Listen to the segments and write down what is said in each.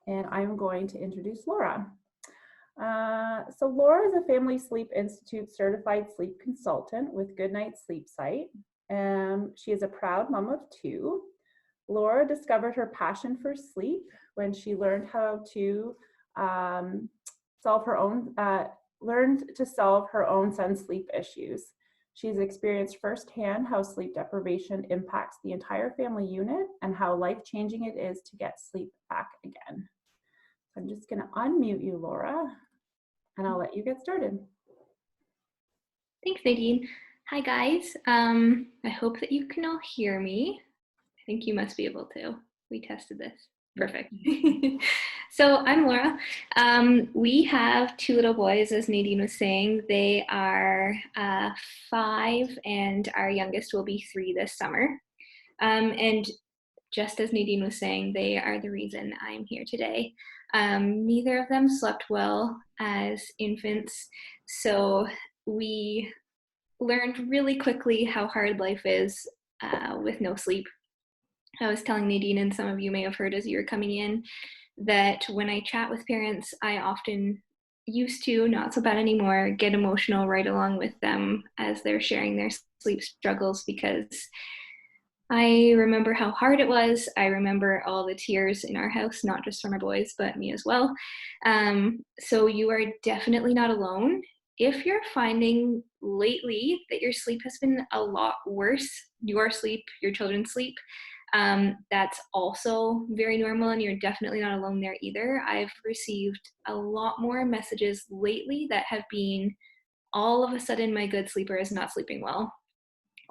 and I'm going to introduce Laura. So Laura is a Family Sleep Institute certified sleep consultant with Goodnight Sleep Site. She is a proud mom of 2. Laura discovered her passion for sleep when she learned how to learned to solve her own son's sleep issues. She's experienced firsthand how sleep deprivation impacts the entire family unit and how life-changing it is to get sleep back again. I'm just going to unmute you, Laura, and I'll let you get started. Thanks, Nadine. Hi, guys. I hope that you can all hear me. I think you must be able to. We tested this. Perfect. So I'm Laura. We have 2 little boys, as Nadine was saying. They are 5, and our youngest will be 3 this summer. And just as Nadine was saying, they are the reason I'm here today. Neither of them slept well as infants, so we learned really quickly how hard life is with no sleep. I was telling Nadine, and some of you may have heard as you were coming in, that when I chat with parents, I often used to, not so bad anymore, get emotional right along with them as they're sharing their sleep struggles, because I remember how hard it was. I remember all the tears in our house, not just for my boys, but me as well. So you are definitely not alone. If you're finding lately that your sleep has been a lot worse, your sleep, your children's sleep, that's also very normal, and you're definitely not alone there either. I've received a lot more messages lately that have been, all of a sudden my good sleeper is not sleeping well,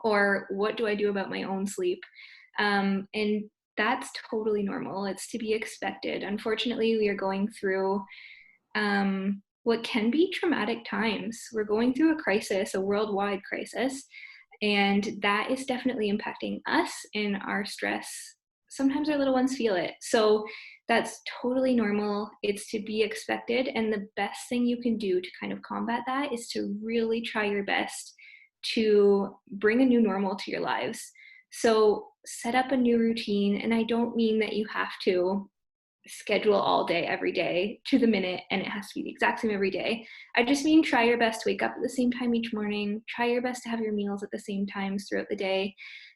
or what do I do about my own sleep? And that's totally normal. It's to be expected. Unfortunately, we are going through what can be traumatic times. We're going through a crisis, a worldwide crisis, and that is definitely impacting us and our stress. Sometimes our little ones feel it. So that's totally normal. It's to be expected. And the best thing you can do to kind of combat that is to really try your best to bring a new normal to your lives. So set up a new routine. And I don't mean that you have to schedule all day, every day to the minute, and it has to be the exact same every day. I just mean try your best to wake up at the same time each morning, try your best to have your meals at the same times throughout the day,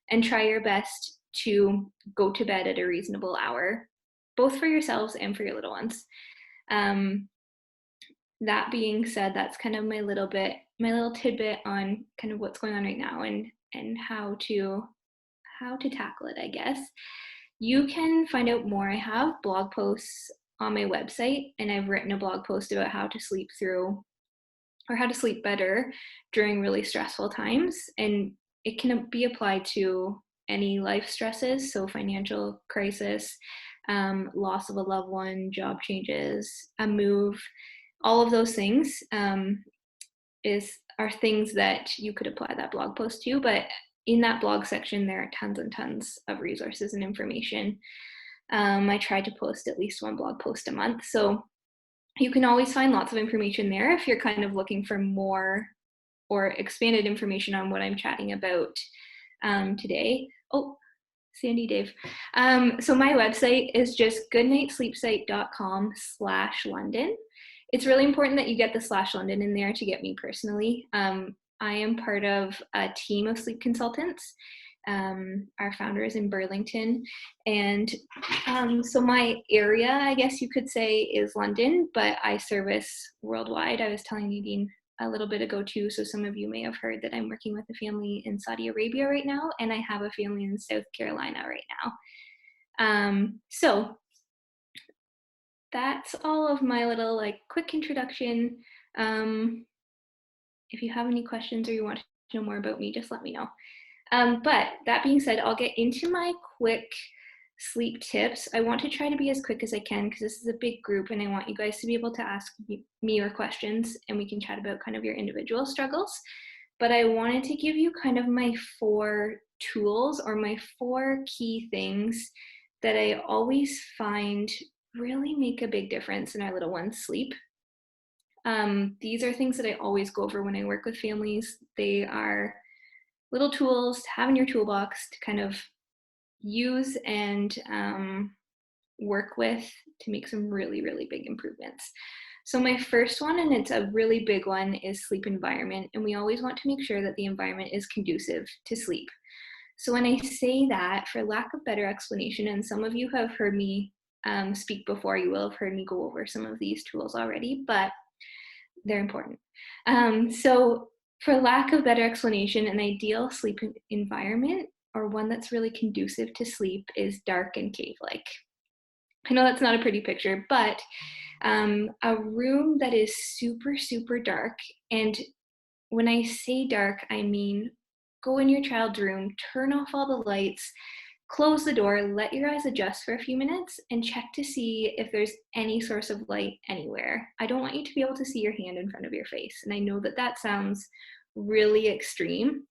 and try your best to go to bed at a reasonable hour, both for yourselves and for your little ones. That being said, that's kind of my little tidbit on kind of what's going on right now and how to tackle it, I guess. You can find out more. I have blog posts on my website, and I've written a blog post about how to sleep through, or how to sleep better during really stressful times. And it can be applied to any life stresses, so financial crisis, loss of a loved one, job changes, a move, all of those things are things that you could apply that blog post to. But in that blog section, there are tons and tons of resources and information. I try to post at least 1 blog post a month, so you can always find lots of information there if you're kind of looking for more or expanded information on what I'm chatting about today. Oh, Sandy Dave. So my website is just goodnightsleepsite.com/London. It's really important that you get the /London in there to get me personally. I am part of a team of sleep consultants. Our founder is in Burlington, and so my area, I guess you could say, is London, but I service worldwide. I was telling Nadine a little bit ago too, so some of you may have heard that I'm working with a family in Saudi Arabia right now, and I have a family in South Carolina right now. So that's all of my little quick introduction. If you have any questions or you want to know more about me, just let me know. But that being said, I'll get into my quick sleep tips. I want to try to be as quick as I can because this is a big group, and I want you guys to be able to ask me your questions, and we can chat about kind of your individual struggles. But I wanted to give you kind of my 4 tools, or my 4 key things that I always find really make a big difference in our little one's sleep. These are things that I always go over when I work with families. They are little tools to have in your toolbox to kind of use and work with to make some really, really big improvements. So my first one, and it's a really big one, is sleep environment. And we always want to make sure that the environment is conducive to sleep. So when I say that, for lack of better explanation, and some of you have heard me speak before, you will have heard me go over some of these tools already, but they're important. So for lack of better explanation, an ideal sleep environment, or one that's really conducive to sleep, is dark and cave-like. I know that's not a pretty picture, but a room that is super, super dark. And when I say dark, I mean go in your child's room, turn off all the lights, close the door, let your eyes adjust for a few minutes, and check to see if there's any source of light anywhere. I don't want you to be able to see your hand in front of your face. And I know that that sounds really extreme,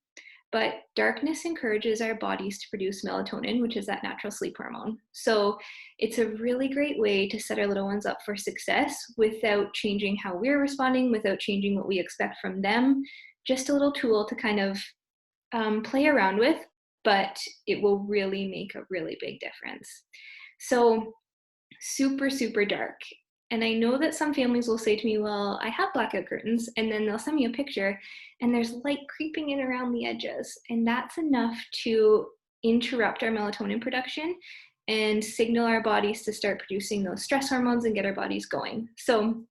but darkness encourages our bodies to produce melatonin, which is that natural sleep hormone. So it's a really great way to set our little ones up for success without changing how we're responding, without changing what we expect from them. Just a little tool to kind of play around with, but it will really make a really big difference. So super, super dark. And I know that some families will say to me, well, I have blackout curtains, and then they'll send me a picture and there's light creeping in around the edges. And that's enough to interrupt our melatonin production and signal our bodies to start producing those stress hormones and get our bodies going. So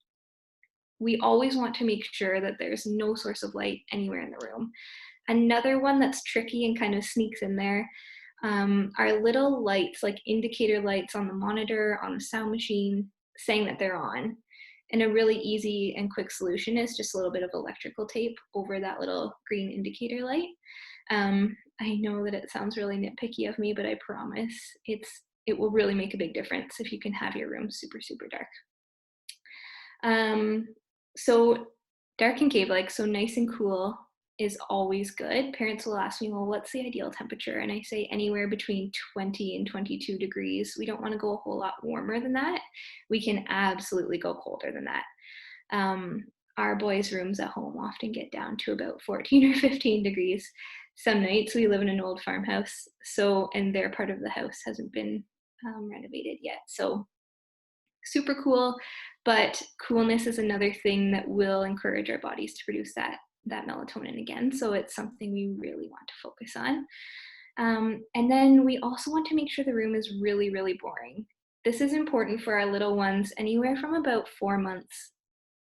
we always want to make sure that there's no source of light anywhere in the room. Another one that's tricky and kind of sneaks in there are little lights, like indicator lights on the monitor, on the sound machine, saying that they're on. And a really easy and quick solution is just a little bit of electrical tape over that little green indicator light. I know that it sounds really nitpicky of me, but I promise it will really make a big difference if you can have your room super, super dark. So dark and cave-like, so nice and cool, is always good. Parents will ask me, well, what's the ideal temperature? And I say anywhere between 20 and 22 degrees. We don't want to go a whole lot warmer than that. We can absolutely go colder than that. Our boys' rooms at home often get down to about 14 or 15 degrees. Some nights we live in an old farmhouse, and their part of the house hasn't been renovated yet. So super cool, but coolness is another thing that will encourage our bodies to produce that melatonin again. So it's something we really want to focus on. And then we also want to make sure the room is really, really boring. This is important for our little ones anywhere from about 4 months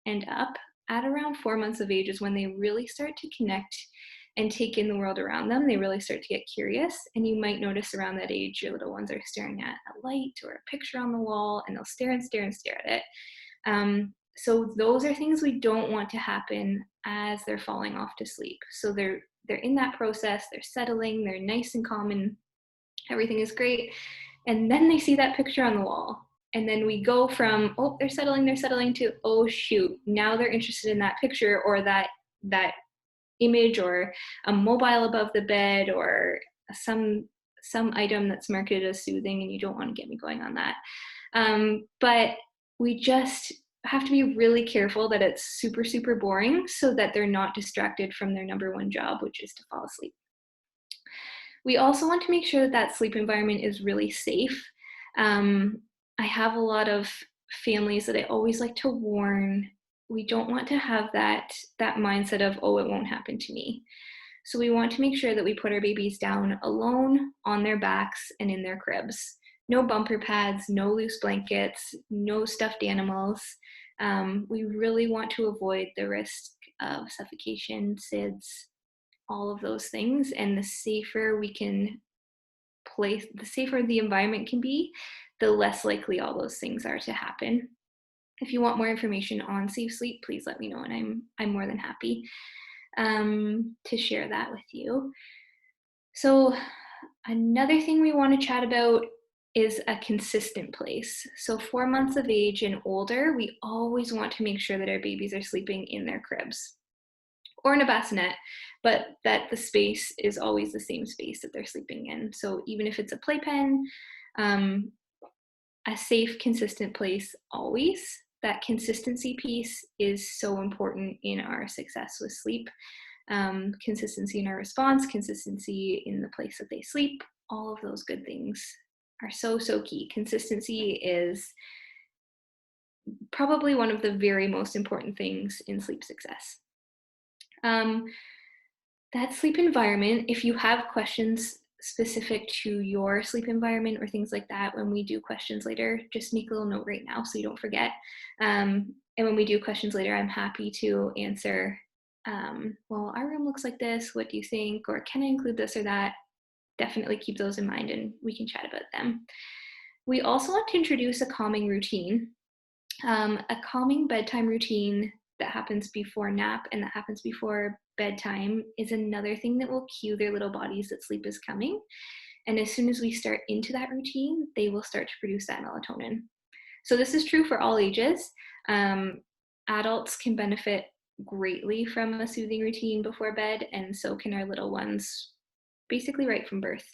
and up. At around 4 months of age is when they really start to connect and take in the world around them. They really start to get curious. And you might notice around that age, your little ones are staring at a light or a picture on the wall, and they'll stare and stare and stare at it. So those are things we don't want to happen as they're falling off to sleep. So they're in that process, they're settling, they're nice and calm, and everything is great. And then they see that picture on the wall. And then we go from, oh, they're settling to, oh shoot, now they're interested in that picture or that image or a mobile above the bed or some item that's marketed as soothing, and you don't want to get me going on that. But we just have to be really careful that it's super, super boring so that they're not distracted from their number one job, which is to fall asleep. We also want to make sure that sleep environment is really safe. I have a lot of families that I always like to warn. We don't want to have that mindset of, oh, it won't happen to me. So we want to make sure that we put our babies down alone on their backs and in their cribs. No bumper pads, no loose blankets, no stuffed animals. We really want to avoid the risk of suffocation, SIDS, all of those things. And the safer the environment can be, the less likely all those things are to happen. If you want more information on safe sleep, please let me know, and I'm more than happy to share that with you. So another thing we want to chat about is a consistent place. So 4 months of age and older, we always want to make sure that our babies are sleeping in their cribs or in a bassinet, but that the space is always the same space that they're sleeping in. So even if it's a playpen, a safe, consistent place always. That consistency piece is so important in our success with sleep. Consistency in our response, consistency in the place that they sleep, all of those good things are so, so key. Consistency is probably one of the very most important things in sleep success. That sleep environment, if you have questions specific to your sleep environment or things like that, when we do questions later, just make a little note right now so you don't forget. And when we do questions later, I'm happy to answer, well, our room looks like this, what do you think? Or can I include this or that? Definitely keep those in mind and we can chat about them. We also want to introduce a calming routine. A calming bedtime routine that happens before nap and that happens before bedtime is another thing that will cue their little bodies that sleep is coming. And as soon as we start into that routine, they will start to produce that melatonin. So this is true for all ages. Adults can benefit greatly from a soothing routine before bed, and so can our little ones, basically right from birth.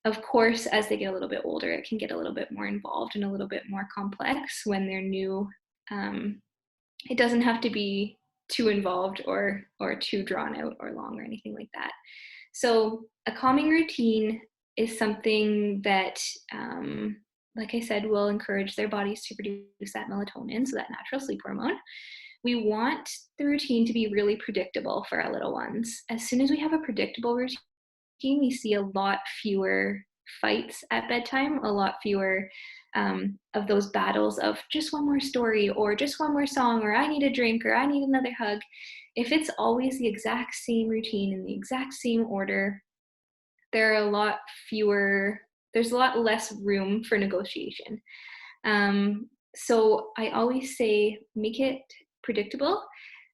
Of course, as they get a little bit older, it can get a little bit more involved and a little bit more complex when they're new. It doesn't have to be too involved or too drawn out or long or anything like that. So a calming routine is something that, like I said, will encourage their bodies to produce that melatonin, so that natural sleep hormone. We want the routine to be really predictable for our little ones. As soon as we have a predictable routine, we see a lot fewer fights at bedtime, a lot fewer of those battles of just one more story or just one more song or I need a drink or I need another hug. If it's always the exact same routine in the exact same order, there are a lot fewer, there's a lot less room for negotiation. So I always say make it predictable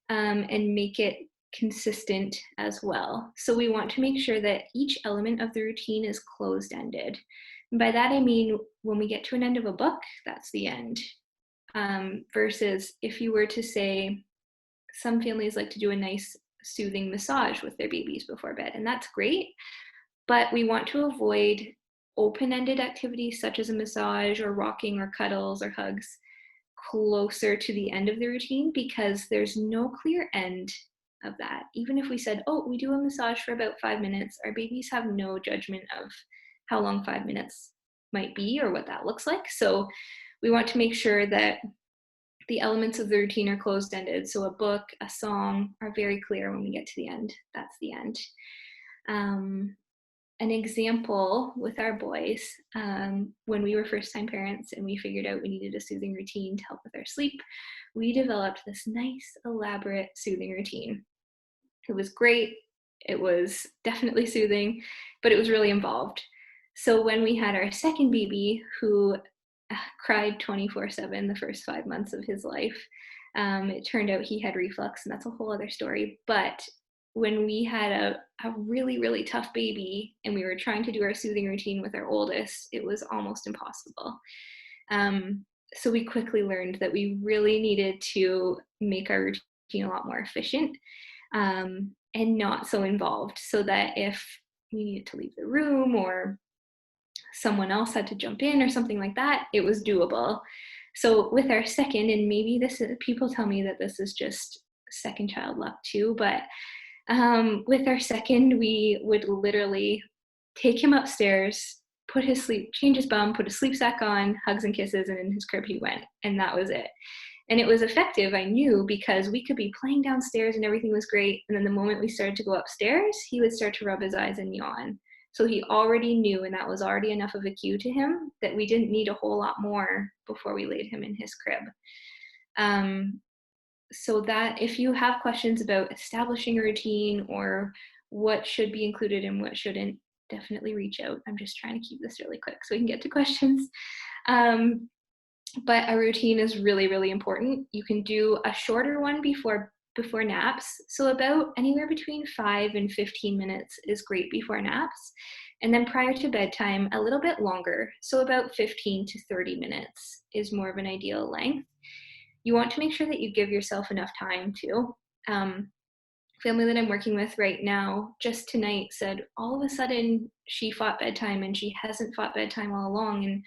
and make it consistent as well. So we want to make sure that each element of the routine is closed-ended. And by that I mean when we get to an end of a book, that's the end. Versus if you were to say, some families like to do a nice soothing massage with their babies before bed, and that's great, but we want to avoid open-ended activities such as a massage or rocking or cuddles or hugs closer to the end of the routine, because there's no clear end of that. Even if we said, oh, we do a massage for about 5 minutes, our babies have no judgment of how long 5 minutes might be or what that looks like. So we want to make sure that the elements of the routine are closed-ended. So a book, a song are very clear when we get to the end. That's the end. An example with our boys, when we were first-time parents and we figured out we needed a soothing routine to help with our sleep, we developed this nice, elaborate soothing routine. It was great. It was definitely soothing, but it was really involved. So when we had our second baby, who cried 24/7 the first 5 months of his life, it turned out he had reflux, and that's a whole other story. But when we had a really, really tough baby and we were trying to do our soothing routine with our oldest, it was almost impossible. So we quickly learned that we really needed to make our routine a lot more efficient and not so involved, so that if we needed to leave the room or someone else had to jump in or something like that, it was doable. So with our second, and maybe this is, people tell me that this is just second child luck too, but with our second, we would literally take him upstairs, change his bum, put a sleep sack on, hugs and kisses, and in his crib he went. And that was it. And it was effective, I knew, because we could be playing downstairs and everything was great. And then the moment we started to go upstairs, he would start to rub his eyes and yawn. So he already knew, and that was already enough of a cue to him that we didn't need a whole lot more before we laid him in his crib. So that if you have questions about establishing a routine or what should be included and what shouldn't, definitely reach out. I'm just trying to keep this really quick so we can get to questions. But a routine is really, really important. You can do a shorter one before naps. So about anywhere between 5 and 15 minutes is great before naps. And then prior to bedtime, a little bit longer. So about 15 to 30 minutes is more of an ideal length. You want to make sure that you give yourself enough time too. Family that I'm working with right now, just tonight said all of a sudden she fought bedtime and she hasn't fought bedtime all along, and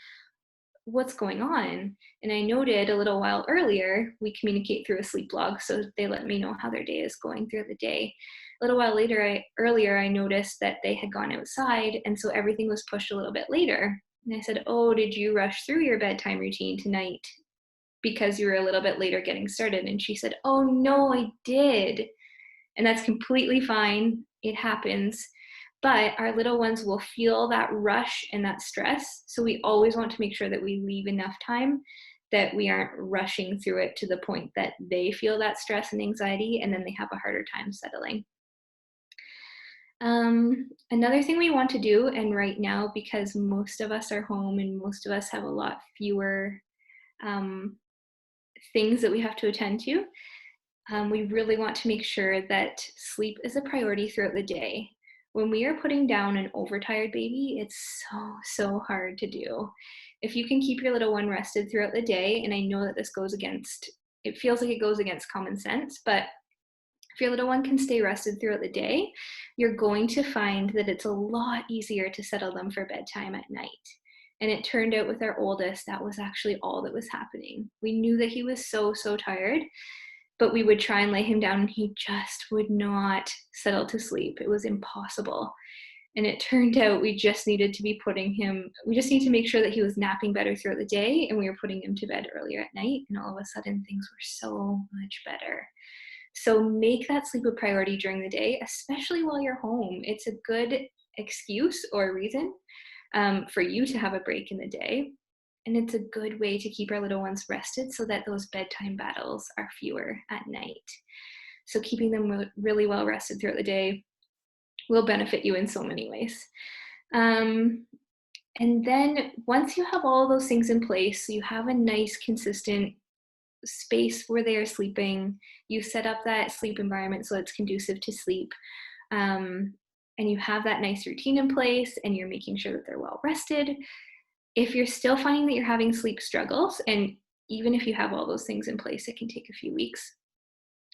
what's going on? And I noted a little while earlier, we communicate through a sleep log, so they let me know how their day is going through the day. A little while earlier, I noticed that they had gone outside, and so everything was pushed a little bit later. And I said, oh, did you rush through your bedtime routine tonight because you were a little bit later getting started? And she said, oh, no, I did. And that's completely fine. It happens. But our little ones will feel that rush and that stress. So we always want to make sure that we leave enough time that we aren't rushing through it to the point that they feel that stress and anxiety, and then they have a harder time settling. Another thing we want to do, and right now, because most of us are home and most of us have a lot fewer things that we have to attend to, we really want to make sure that sleep is a priority throughout the day. When we are putting down an overtired baby, it's so hard to do. If you can keep your little one rested throughout the day, and I know that this goes against, it feels like it goes against common sense, but if your little one can stay rested throughout the day, you're going to find that it's a lot easier to settle them for bedtime at night. And it turned out with our oldest, that was actually all that was happening. We knew that he was so tired, but we would try and lay him down and he just would not settle to sleep. It was impossible. And it turned out we just needed to be we just need to make sure that he was napping better throughout the day, and we were putting him to bed earlier at night, and all of a sudden things were so much better. So make that sleep a priority during the day, especially while you're home. It's a good excuse or reason for you to have a break in the day. And it's a good way to keep our little ones rested so that those bedtime battles are fewer at night. So keeping them really well rested throughout the day will benefit you in so many ways. And then once you have all those things in place, you have a nice, consistent space where they are sleeping, you set up that sleep environment so it's conducive to sleep, and you have that nice routine in place, and you're making sure that they're well rested. If you're still finding that you're having sleep struggles, and even if you have all those things in place, it can take a few weeks,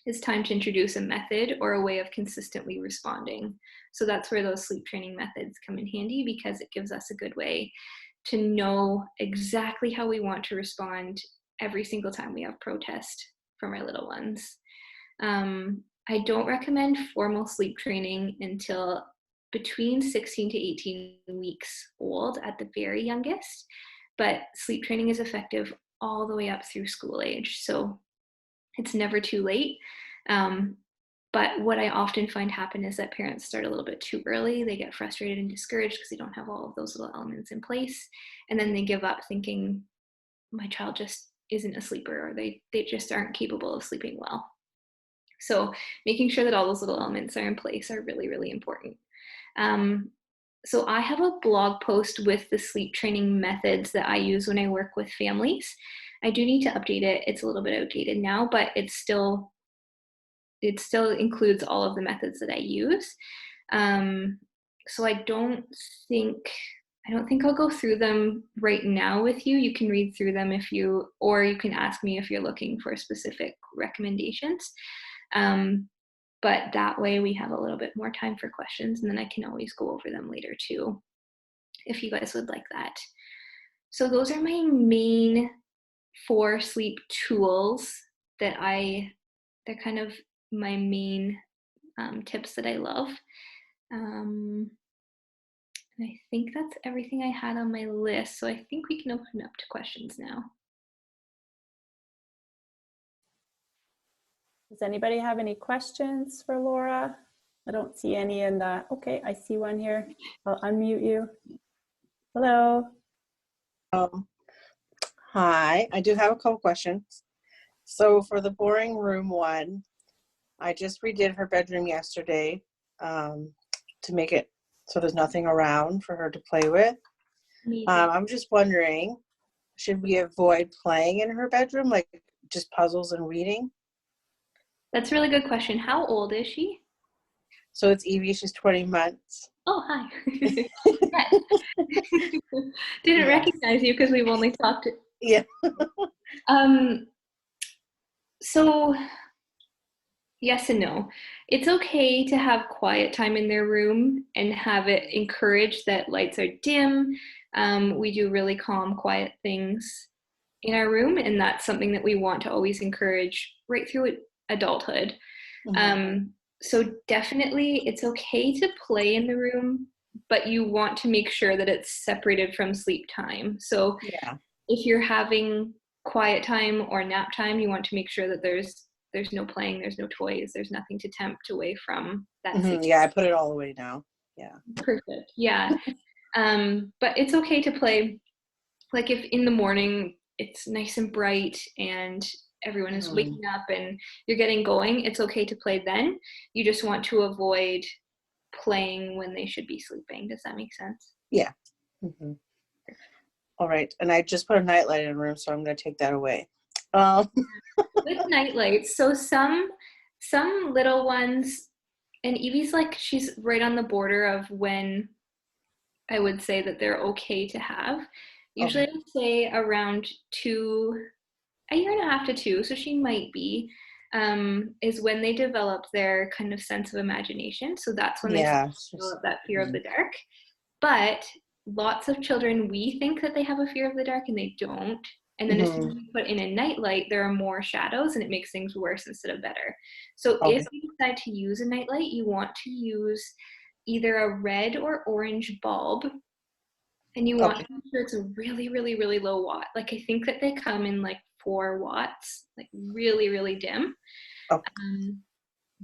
it's time to introduce a method or a way of consistently responding. So that's where those sleep training methods come in handy, because it gives us a good way to know exactly how we want to respond every single time we have protest from our little ones. I don't recommend formal sleep training until between 16 to 18 weeks old at the very youngest, but sleep training is effective all the way up through school age. So it's never too late. But what I often find happen is that parents start a little bit too early. They get frustrated and discouraged because they don't have all of those little elements in place. And then they give up thinking, my child just isn't a sleeper, or they just aren't capable of sleeping well. So making sure that all those little elements are in place are really, really important. So I have a blog post with the sleep training methods that I use when I work with families. I do need to update it. It's a little bit outdated now, but it still includes all of the methods that I use. So I don't think I'll go through them right now with you. You can read through them or you can ask me if you're looking for specific recommendations. But that way we have a little bit more time for questions, and then I can always go over them later too, if you guys would like that. So those are my main 4 sleep tools they're kind of my main tips that I love. And I think that's everything I had on my list. So I think we can open up to questions now. Does anybody have any questions for Laura? I don't see any in the, okay, I see one here. I'll unmute you. Hello. Hi, I do have a couple questions. So for the boring room one, I just redid her bedroom yesterday to make it so there's nothing around for her to play with. I'm just wondering, should we avoid playing in her bedroom, like just puzzles and reading? That's a really good question. How old is she? So it's Evie, she's 20 months. Oh, hi. Didn't recognize you because we've only talked. Yeah. So yes and no. It's okay to have quiet time in their room and have it encouraged that lights are dim. We do really calm, quiet things in our room, and that's something that we want to always encourage right through adulthood. Mm-hmm. So definitely it's okay to play in the room, but you want to make sure that it's separated from sleep time. So Yeah. if you're having quiet time or nap time, you want to make sure that there's no playing, there's no toys, there's nothing to tempt away from that sleep. Yeah, I put it all away now. Yeah. Perfect. Yeah. But it's okay to play, like if in the morning it's nice and bright and everyone is waking up and you're getting going, it's okay to play then. You just want to avoid playing when they should be sleeping. Does that make sense? Yeah. All right. And I just put a nightlight in the room, so I'm going to take that away. With nightlights, so some little ones, and Evie's like, she's right on the border of when I would say that they're okay to have. Usually I would say around a year and a half to 2, so she might be, is when they develop their kind of sense of imagination. So that's when they develop that fear of the dark. But lots of children, we think that they have a fear of the dark and they don't. And then as soon as you put in a nightlight, there are more shadows and it makes things worse instead of better. So if you decide to use a nightlight, you want to use either a red or orange bulb. And you want to make sure it's a really, really, really low watt. Like I think that they come in like 4 watts, like really, really dim.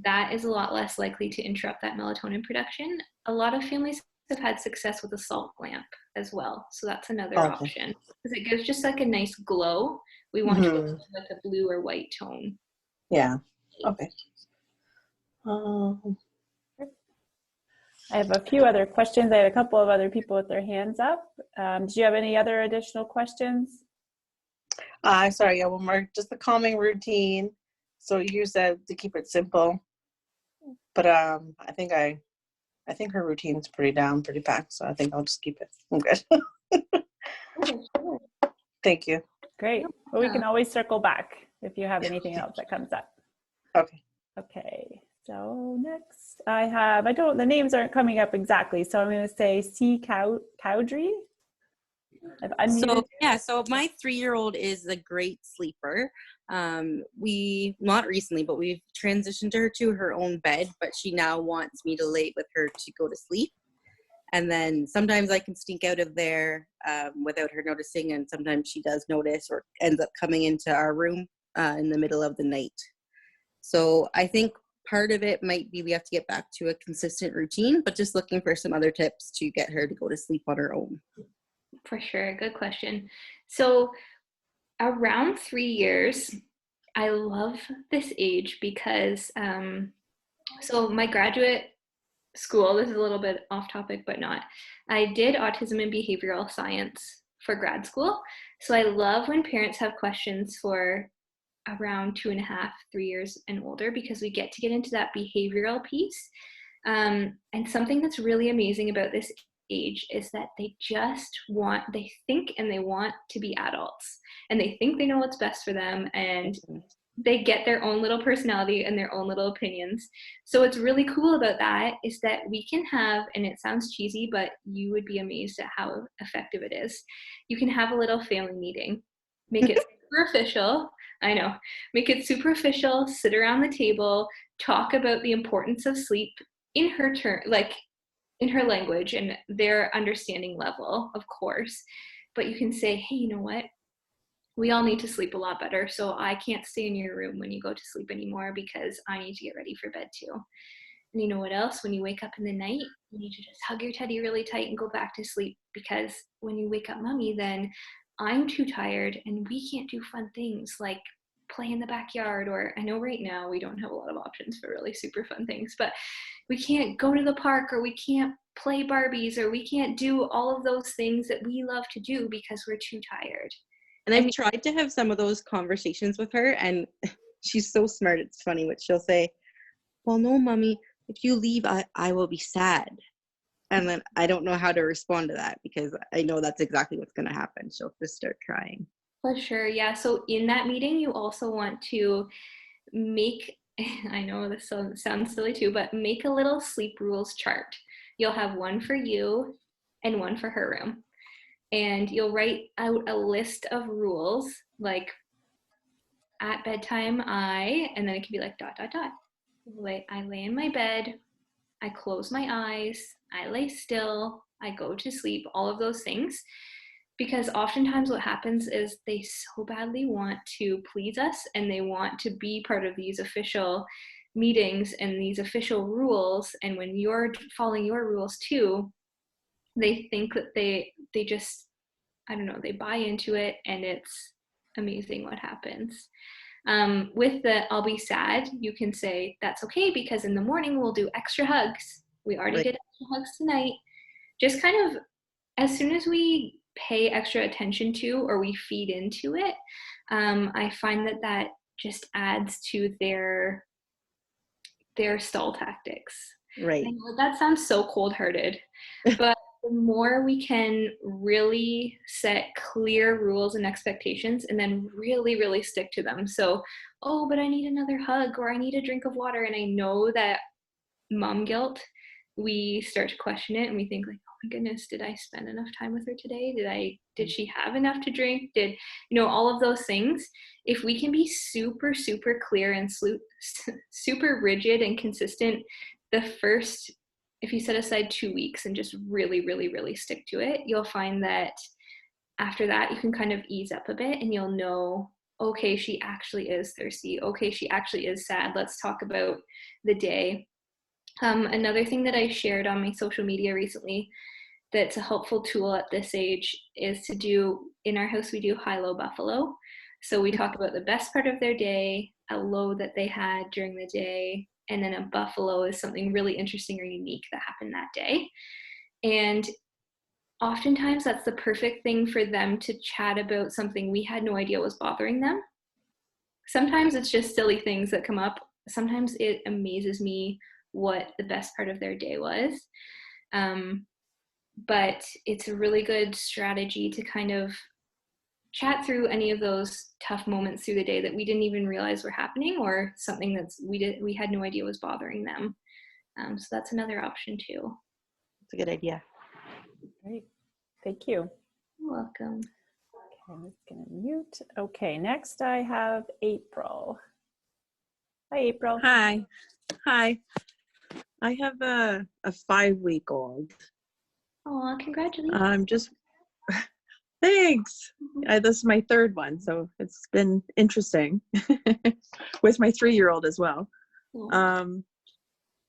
That is a lot less likely to interrupt that melatonin production. A lot of families have had success with a salt lamp as well. So that's another option because it gives just like a nice glow. We want to go to like a blue or white tone. Yeah. Okay. I have a few other questions. I had a couple of other people with their hands up. Do you have any other additional questions? Sorry, yeah, one more. Just the calming routine. So you said to keep it simple, but I think her routine's pretty packed. So I think I'll just keep it. I'm good. Thank you. Great. Well, we can always circle back if you have anything else that comes up. Okay. Okay. So next the names aren't coming up exactly. So I'm going to say C. Cowdrey. So my 3-year-old is a great sleeper. We, not recently, but we've transitioned her to her own bed, but she now wants me to lay with her to go to sleep. And then sometimes I can sneak out of there without her noticing, and sometimes she does notice or ends up coming into our room in the middle of the night. So I think part of it might be we have to get back to a consistent routine, but just looking for some other tips to get her to go to sleep on her own. For sure. Good question. So around 3 years, I love this age because so my graduate school, this is a little bit off topic, but not. I did autism and behavioral science for grad school. So I love when parents have questions for around 2.5, 3 years and older, because we get to get into that behavioral piece. And something that's really amazing about this age is that they think and they want to be adults, and they think they know what's best for them, and they get their own little personality and their own little opinions. So what's really cool about that is that we can have, and it sounds cheesy, but you would be amazed at how effective it is. You can have a little family meeting, make it super official. I know, make it super official, sit around the table, talk about the importance of sleep in her turn, like in her language and their understanding level, of course. But you can say, hey, you know what? We all need to sleep a lot better. So I can't stay in your room when you go to sleep anymore because I need to get ready for bed too. And you know what else? When you wake up in the night, you need to just hug your teddy really tight and go back to sleep, because when you wake up mommy, then I'm too tired and we can't do fun things like play in the backyard, or I know right now we don't have a lot of options for really super fun things, but we can't go to the park, or we can't play Barbies, or we can't do all of those things that we love to do because we're too tired. And I've tried to have some of those conversations with her, and she's so smart. It's funny what she'll say. Well, no, mommy, if you leave, I will be sad. And then I don't know how to respond to that, because I know that's exactly what's going to happen. She'll just start crying. For sure. Yeah. So in that meeting, you also want to make, I know this sounds silly too, but make a little sleep rules chart. You'll have one for you and one for her room. And you'll write out a list of rules, like at bedtime, and then it can be like ... I lay in my bed I close my eyes, I lay still, I go to sleep, all of those things. Because oftentimes what happens is they so badly want to please us and they want to be part of these official meetings and these official rules. And when you're following your rules too, they think that they just, I don't know, they buy into it, and it's amazing what happens. With the I'll be sad, you can say that's okay because in the morning we'll do extra hugs. We already Right. did extra hugs tonight. Just kind of as soon as we pay extra attention to or we feed into it, I find that just adds to their stall tactics. Right. I know that sounds so cold-hearted, but the more we can really set clear rules and expectations and then really, really stick to them. So, oh, but I need another hug or I need a drink of water. And I know that mom guilt, we start to question it and we think like, oh my goodness, did I spend enough time with her today? Did she have enough to drink? Did, all of those things. If we can be super, super clear and super rigid and consistent, if you set aside 2 weeks and just really, really, really stick to it, you'll find that after that, you can kind of ease up a bit and you'll know, okay, she actually is thirsty. Okay, she actually is sad. Let's talk about the day. Another thing that I shared on my social media recently that's a helpful tool at this age is to do, in our house, we do high-low buffalo. So we talk about the best part of their day, a low that they had during the day, and then a buffalo is something really interesting or unique that happened that day. And oftentimes that's the perfect thing for them to chat about something we had no idea was bothering them. Sometimes it's just silly things that come up. Sometimes it amazes me what the best part of their day was. But it's a really good strategy to kind of chat through any of those tough moments through the day that we didn't even realize were happening, or something we had no idea was bothering them. So that's another option too. It's a good idea. Great. Thank you. You're welcome. Okay, I'm just going to mute. Okay, next I have April. Hi, April. Hi. I have a 5-week-old. Oh, congratulations. I'm just thanks. This is my 3rd one, so it's been interesting with my 3-year-old as well.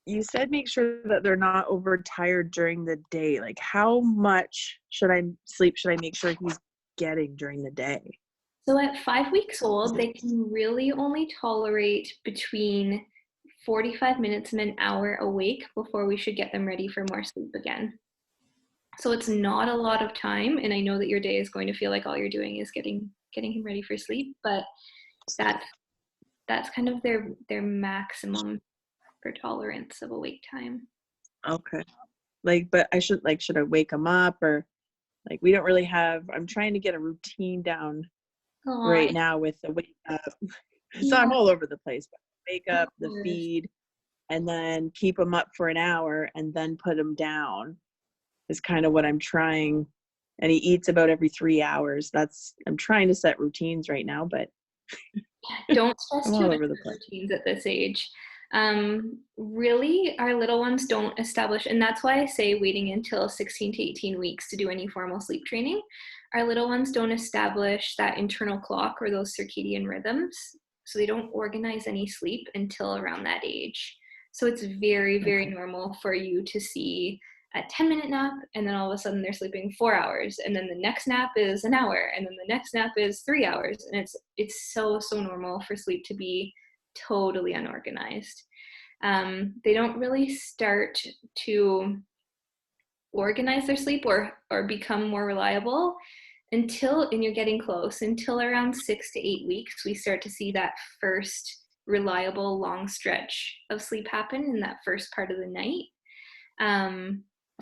You said make sure that they're not overtired during the day. Like, how much sleep should I make sure he's getting during the day? So at 5 weeks old, they can really only tolerate between 45 minutes and an hour awake before we should get them ready for more sleep again. So it's not a lot of time, and I know that your day is going to feel like all you're doing is getting him ready for sleep, but that's kind of their maximum for tolerance of awake time. Okay. But should I wake him up, or we don't really have, I'm trying to get a routine down right now with the wake up. So I'm all over the place, but wake up, the feed, and then keep him up for an hour and then put him down is kind of what I'm trying. And he eats about every 3 hours. I'm trying to set routines right now, but don't stress I'm too all much over the place. routines at this age. Really, our little ones don't establish, and that's why I say waiting until 16 to 18 weeks to do any formal sleep training. Our little ones don't establish that internal clock or those circadian rhythms, so they don't organize any sleep until around that age. So it's very, very normal for you to see a 10-minute nap, and then all of a sudden they're sleeping 4 hours, and then the next nap is an hour, and then the next nap is 3 hours, and it's so normal for sleep to be totally unorganized. They don't really start to organize their sleep or become more reliable until, and you're getting close, until around 6 to 8 weeks, we start to see that first reliable long stretch of sleep happen in that first part of the night.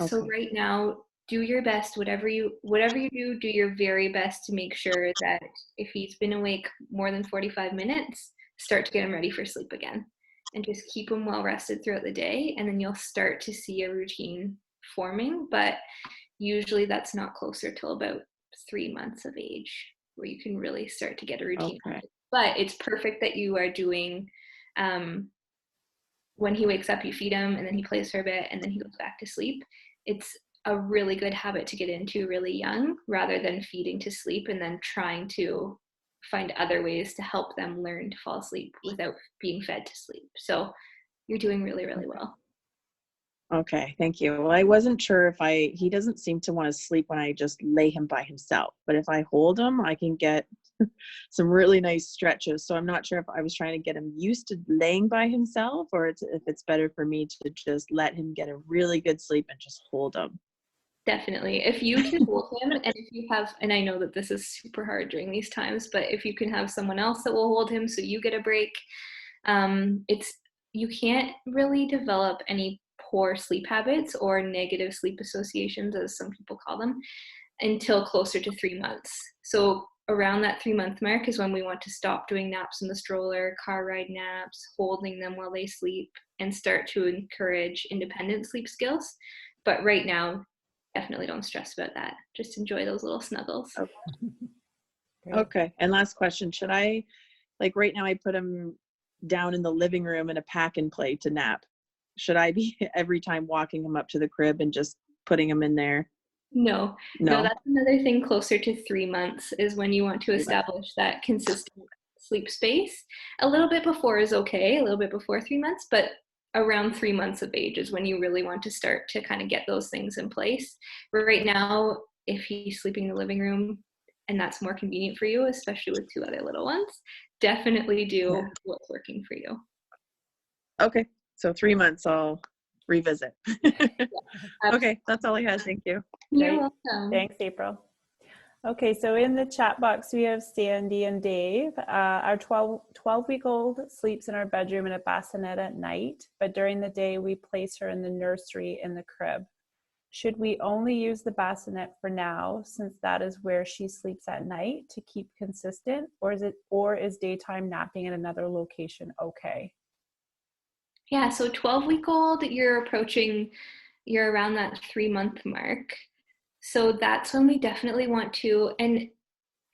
So right now, do your best, whatever you do your very best to make sure that if he's been awake more than 45 minutes, start to get him ready for sleep again, and just keep him well rested throughout the day, and then you'll start to see a routine forming. But usually that's not closer till about 3 months of age where you can really start to get a routine. But it's perfect that you are doing when he wakes up, you feed him, and then he plays for a bit, and then he goes back to sleep. It's a really good habit to get into really young, rather than feeding to sleep and then trying to find other ways to help them learn to fall asleep without being fed to sleep. So you're doing really, really well. Okay, thank you. Well, I wasn't sure if he doesn't seem to want to sleep when I just lay him by himself, but if I hold him, I can get some really nice stretches. So I'm not sure if I was trying to get him used to laying by himself, or if it's better for me to just let him get a really good sleep and just hold him. Definitely. If you can hold him, and if you have, and I know that this is super hard during these times, but if you can have someone else that will hold him so you get a break, you can't really develop any poor sleep habits or negative sleep associations, as some people call them, until closer to 3 months. So around that 3-month mark is when we want to stop doing naps in the stroller, car ride naps, holding them while they sleep, and start to encourage independent sleep skills. But right now, definitely don't stress about that. Just enjoy those little snuggles. Okay. And last question, should I, like right now I put him down in the living room in a pack and play to nap. Should I be every time walking him up to the crib and just putting him in there? No, that's another thing. Closer to 3 months is when you want to establish that consistent sleep space. A little bit before is okay, a little bit before 3 months, but around 3 months of age is when you really want to start to kind of get those things in place. Right now, if he's sleeping in the living room and that's more convenient for you, especially with 2 other little ones, definitely do what's working for you. Okay, so 3 months I'll revisit. Okay, that's all I had. Thank you. You're welcome. Thanks, April. Okay, so in the chat box, we have Sandy and Dave. Our 12-week-old sleeps in our bedroom in a bassinet at night, but during the day, we place her in the nursery in the crib. Should we only use the bassinet for now, since that is where she sleeps at night, to keep consistent, or is daytime napping in another location okay? Yeah, so 12-week-old, you're around that 3-month mark. So that's when we definitely want to, and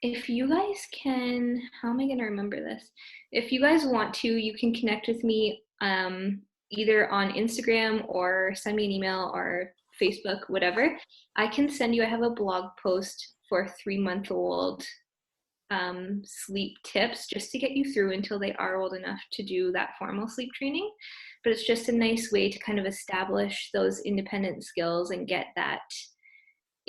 if you guys can, how am I going to remember this? If you guys want to, you can connect with me either on Instagram or send me an email or Facebook, whatever. I can send you, I have a blog post for 3-month-old sleep tips just to get you through until they are old enough to do that formal sleep training. But it's just a nice way to kind of establish those independent skills and get that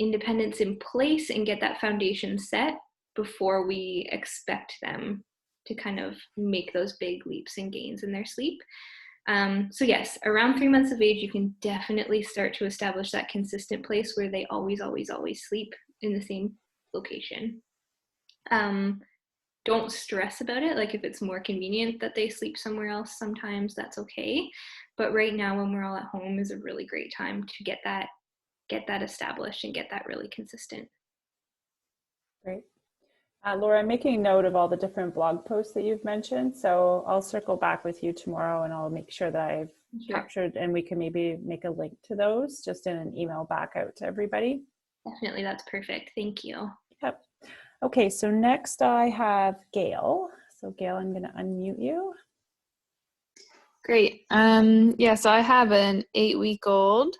independence in place and get that foundation set before we expect them to kind of make those big leaps and gains in their sleep. So yes, around 3 months of age, you can definitely start to establish that consistent place where they always sleep in the same location. Don't stress about it. Like if it's more convenient that they sleep somewhere else, sometimes that's okay. But right now, when we're all at home, is a really great time to get that established and get that really consistent. Great. Laura, I'm making note of all the different blog posts that you've mentioned, so I'll circle back with you tomorrow and I'll make sure that I've captured, and we can maybe make a link to those just in an email back out to everybody. Definitely, that's perfect. Thank you. Yep. Okay, so next I have Gail. So Gail, I'm going to unmute you. Great. Yeah, so I have an 8-week-old.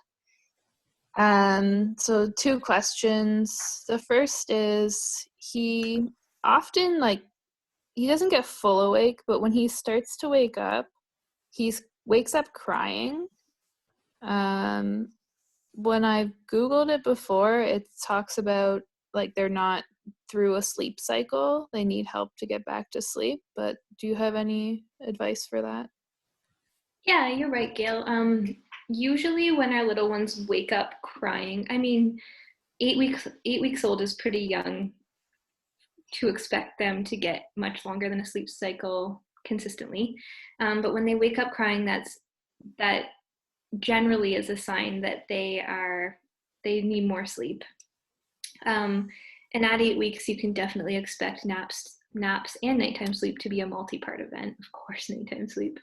So 2 questions. The first is he often he doesn't get full awake, but when he starts to wake up, wakes up crying. When I've Googled it before, it talks about they're not through a sleep cycle. They need help to get back to sleep. But do you have any advice for that? Yeah, you're right, Gail. Usually when our little ones wake up crying, I mean, 8 weeks old is pretty young to expect them to get much longer than a sleep cycle consistently. But when they wake up crying, that generally is a sign that they need more sleep. And at 8 weeks, you can definitely expect naps and nighttime sleep to be a multi-part event. Of course, nighttime sleep.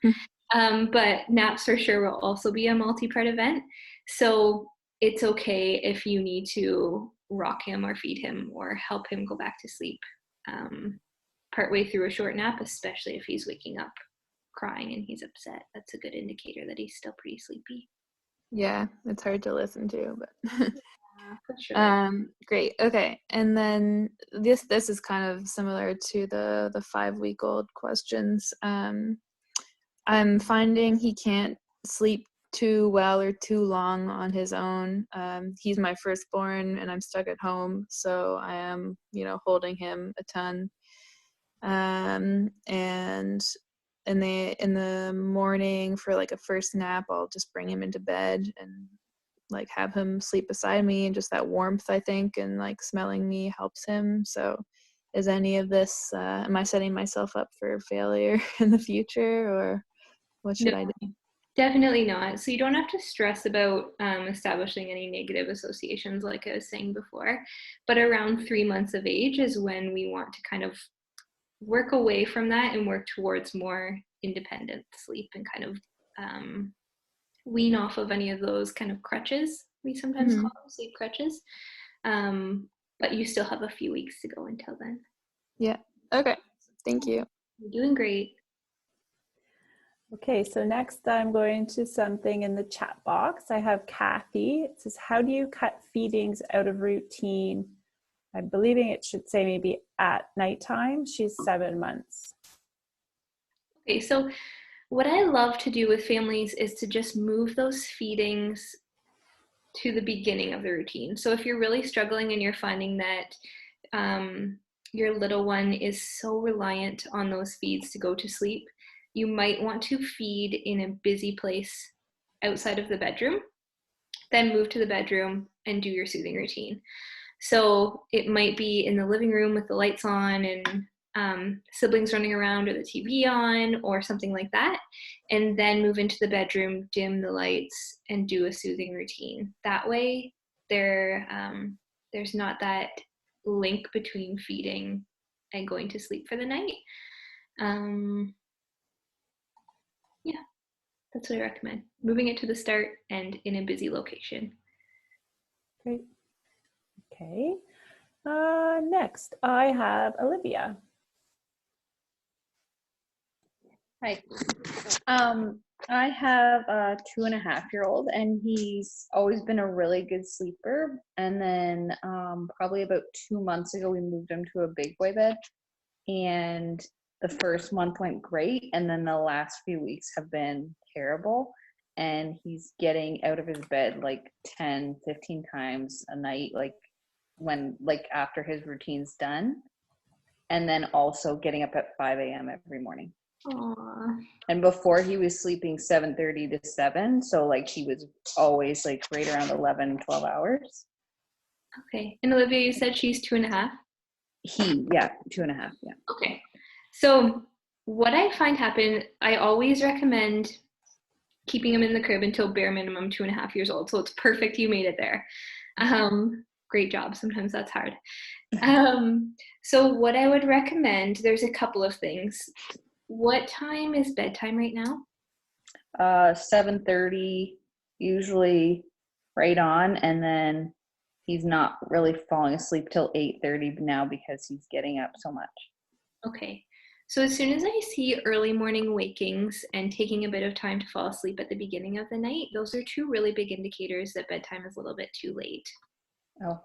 But naps for sure will also be a multi-part event. So it's okay if you need to rock him or feed him or help him go back to sleep partway through a short nap, especially if he's waking up crying and he's upset, that's a good indicator that he's still pretty sleepy. Yeah, it's hard to listen to, but For sure. great. Okay. And then this is kind of similar to the 5-week-old questions. I'm finding he can't sleep too well or too long on his own. He's my firstborn and I'm stuck at home, so I am, holding him a ton. And in the morning for like a first nap, I'll just bring him into bed and like have him sleep beside me, and just that warmth, I think, and like smelling me helps him. So is any of this, am I setting myself up for failure in the future, or what should I do? Definitely not. So you don't have to stress about establishing any negative associations, like I was saying before. But around 3 months of age is when we want to kind of work away from that and work towards more independent sleep, and kind of wean off of any of those kind of crutches. We sometimes call them sleep crutches. But you still have a few weeks to go until then. Yeah. Okay. Thank you. You're doing great. Okay, so next I'm going to something in the chat box. I have Kathy. It says, how do you cut feedings out of routine? I'm believing it should say maybe at nighttime. She's 7 months. Okay, so what I love to do with families is to just move those feedings to the beginning of the routine. So if you're really struggling and you're finding that your little one is so reliant on those feeds to go to sleep, you might want to feed in a busy place outside of the bedroom, then move to the bedroom and do your soothing routine. So it might be in the living room with the lights on and siblings running around, or the TV on, or something like that, and then move into the bedroom, dim the lights, and do a soothing routine. That way there's not that link between feeding and going to sleep for the night. Yeah, that's what I recommend. Moving it to the start and in a busy location. Great. Okay. Next, I have Olivia. Hi. I have a 2.5-year-old, and he's always been a really good sleeper. And then probably about 2 months ago, we moved him to a big boy bed. And the first month went great, and then the last few weeks have been terrible. And he's getting out of his bed like 10, 15 times a night, like after his routine's done. And then also getting up at 5 a.m. every morning. Aww. And before, he was sleeping 7:30 to 7, so like he was always like right around 11, 12 hours. Okay. And Olivia, you said she's 2.5? 2.5, yeah. Okay. So what I find happen, I always recommend keeping him in the crib until bare minimum 2.5 years old. So it's perfect you made it there. Great job. Sometimes that's hard. So what I would recommend, there's a couple of things. What time is bedtime right now? 7:30, usually right on, and then he's not really falling asleep till 8:30 now because he's getting up so much. Okay. So as soon as I see early morning wakings and taking a bit of time to fall asleep at the beginning of the night, those are two really big indicators that bedtime is a little bit too late. Oh.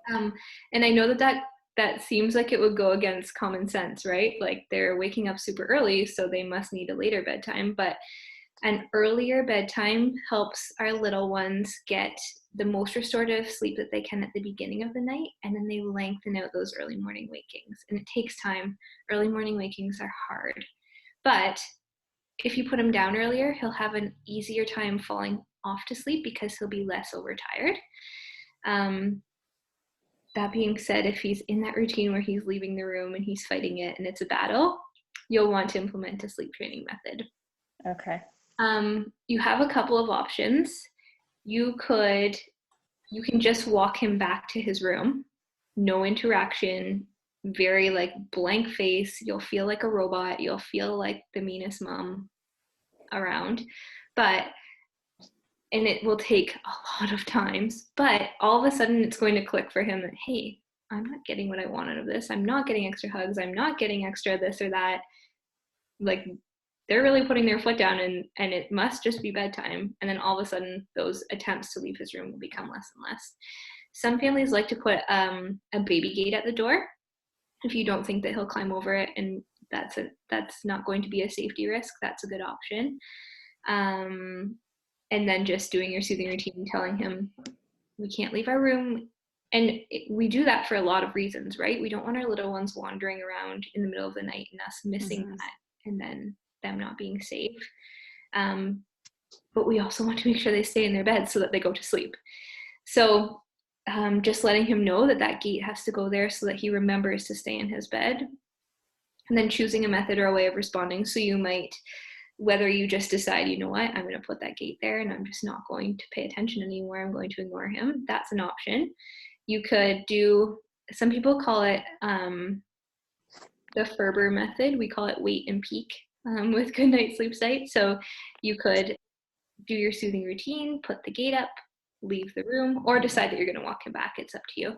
And I know that seems like it would go against common sense, right? Like they're waking up super early, so they must need a later bedtime. But an earlier bedtime helps our little ones get the most restorative sleep that they can at the beginning of the night, and then they lengthen out those early morning wakings. And it takes time. Early morning wakings are hard. But if you put him down earlier, he'll have an easier time falling off to sleep because he'll be less overtired. That being said, if he's in that routine where he's leaving the room and he's fighting it and it's a battle, you'll want to implement a sleep training method. Okay. You have a couple of options. You can just walk him back to his room, no interaction, very like blank face. You'll feel like a robot. You'll feel like the meanest mom around, and it will take a lot of times, but all of a sudden it's going to click for him that, hey, I'm not getting what I want out of this. I'm not getting extra hugs. I'm not getting extra this or that. Like they're really putting their foot down, and it must just be bedtime. And then all of a sudden, those attempts to leave his room will become less and less. Some families like to put a baby gate at the door if you don't think that he'll climb over it, and that's not going to be a safety risk. That's a good option. And then just doing your soothing routine, telling him we can't leave our room. And we do that for a lot of reasons, right? We don't want our little ones wandering around in the middle of the night and us missing that, and then them not being safe. But we also want to make sure they stay in their bed so that they go to sleep. So just letting him know that that gate has to go there so that he remembers to stay in his bed. And then choosing a method or a way of responding. So you might, whether you just decide, you know what, I'm going to put that gate there and I'm just not going to pay attention anymore, I'm going to ignore him. That's an option. You could do, some people call it the Ferber method. We call it wait and peek with Good Night Sleep Site. So you could do your soothing routine, put the gate up, leave the room, or decide that you're going to walk him back. It's up to you.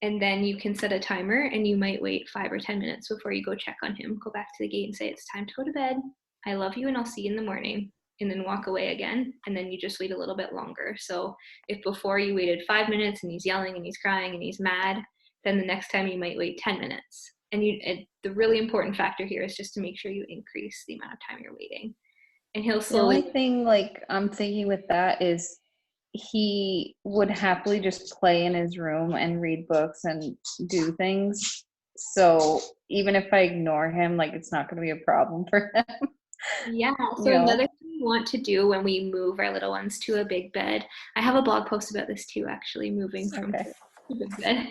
And then you can set a timer, and you might wait 5 or 10 minutes before you go check on him. Go back to the gate and say, it's time to go to bed. I love you, and I'll see you in the morning. And then walk away again. And then you just wait a little bit longer. So if before you waited 5 minutes and he's yelling and he's crying and he's mad, then the next time you might wait 10 minutes. And the really important factor here is just to make sure you increase the amount of time you're waiting. And he'll slowly. The only thing like I'm thinking with that is he would happily just play in his room and read books and do things. So even if I ignore him, like it's not going to be a problem for him. Yeah. So another thing we want to do when we move our little ones to a big bed, I have a blog post about this too, actually, moving from to a big bed.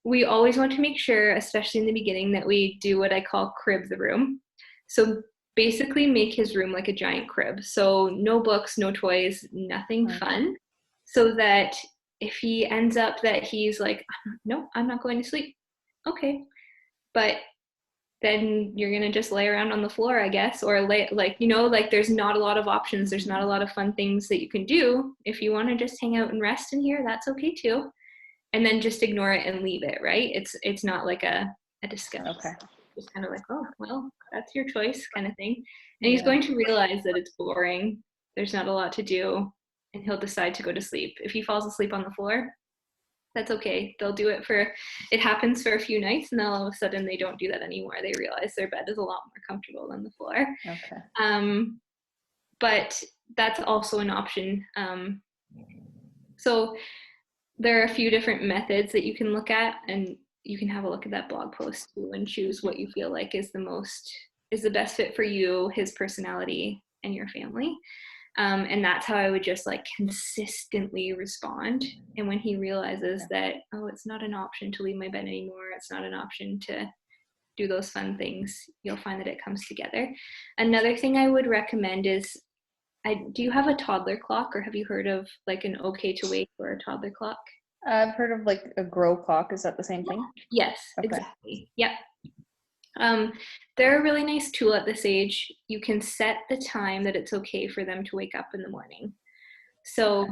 We always want to make sure, especially in the beginning, that we do what I call crib the room. So basically make his room like a giant crib. So no books, no toys, nothing fun. So that if he ends up that he's like, no, I'm not going to sleep. Okay. But then you're going to just lay around on the floor, I guess, or there's not a lot of options. There's not a lot of fun things that you can do. If you want to just hang out and rest in here, that's okay too. And then just ignore it and leave it, right? It's not like a discussion. Okay. Just kind of like, oh, well, that's your choice kind of thing. And he's going to realize that it's boring. There's not a lot to do, and he'll decide to go to sleep. If he falls asleep on the floor, that's okay. They'll do it it happens for a few nights, and then all of a sudden they don't do that anymore. They realize their bed is a lot more comfortable than the floor. Okay. But that's also an option. So there are a few different methods that you can look at, and you can have a look at that blog post too and choose what you feel like is the best fit for you, his personality, and your family. And that's how I would just like consistently respond. And when he realizes that, oh, it's not an option to leave my bed anymore, it's not an option to do those fun things, you'll find that it comes together. Another thing I would recommend is, do you have a toddler clock, or have you heard of like an okay to wake or a toddler clock? I've heard of like a grow clock. Is that the same thing? Yes, exactly. Yep. They're a really nice tool at this age. You can set the time that it's okay for them to wake up in the morning. So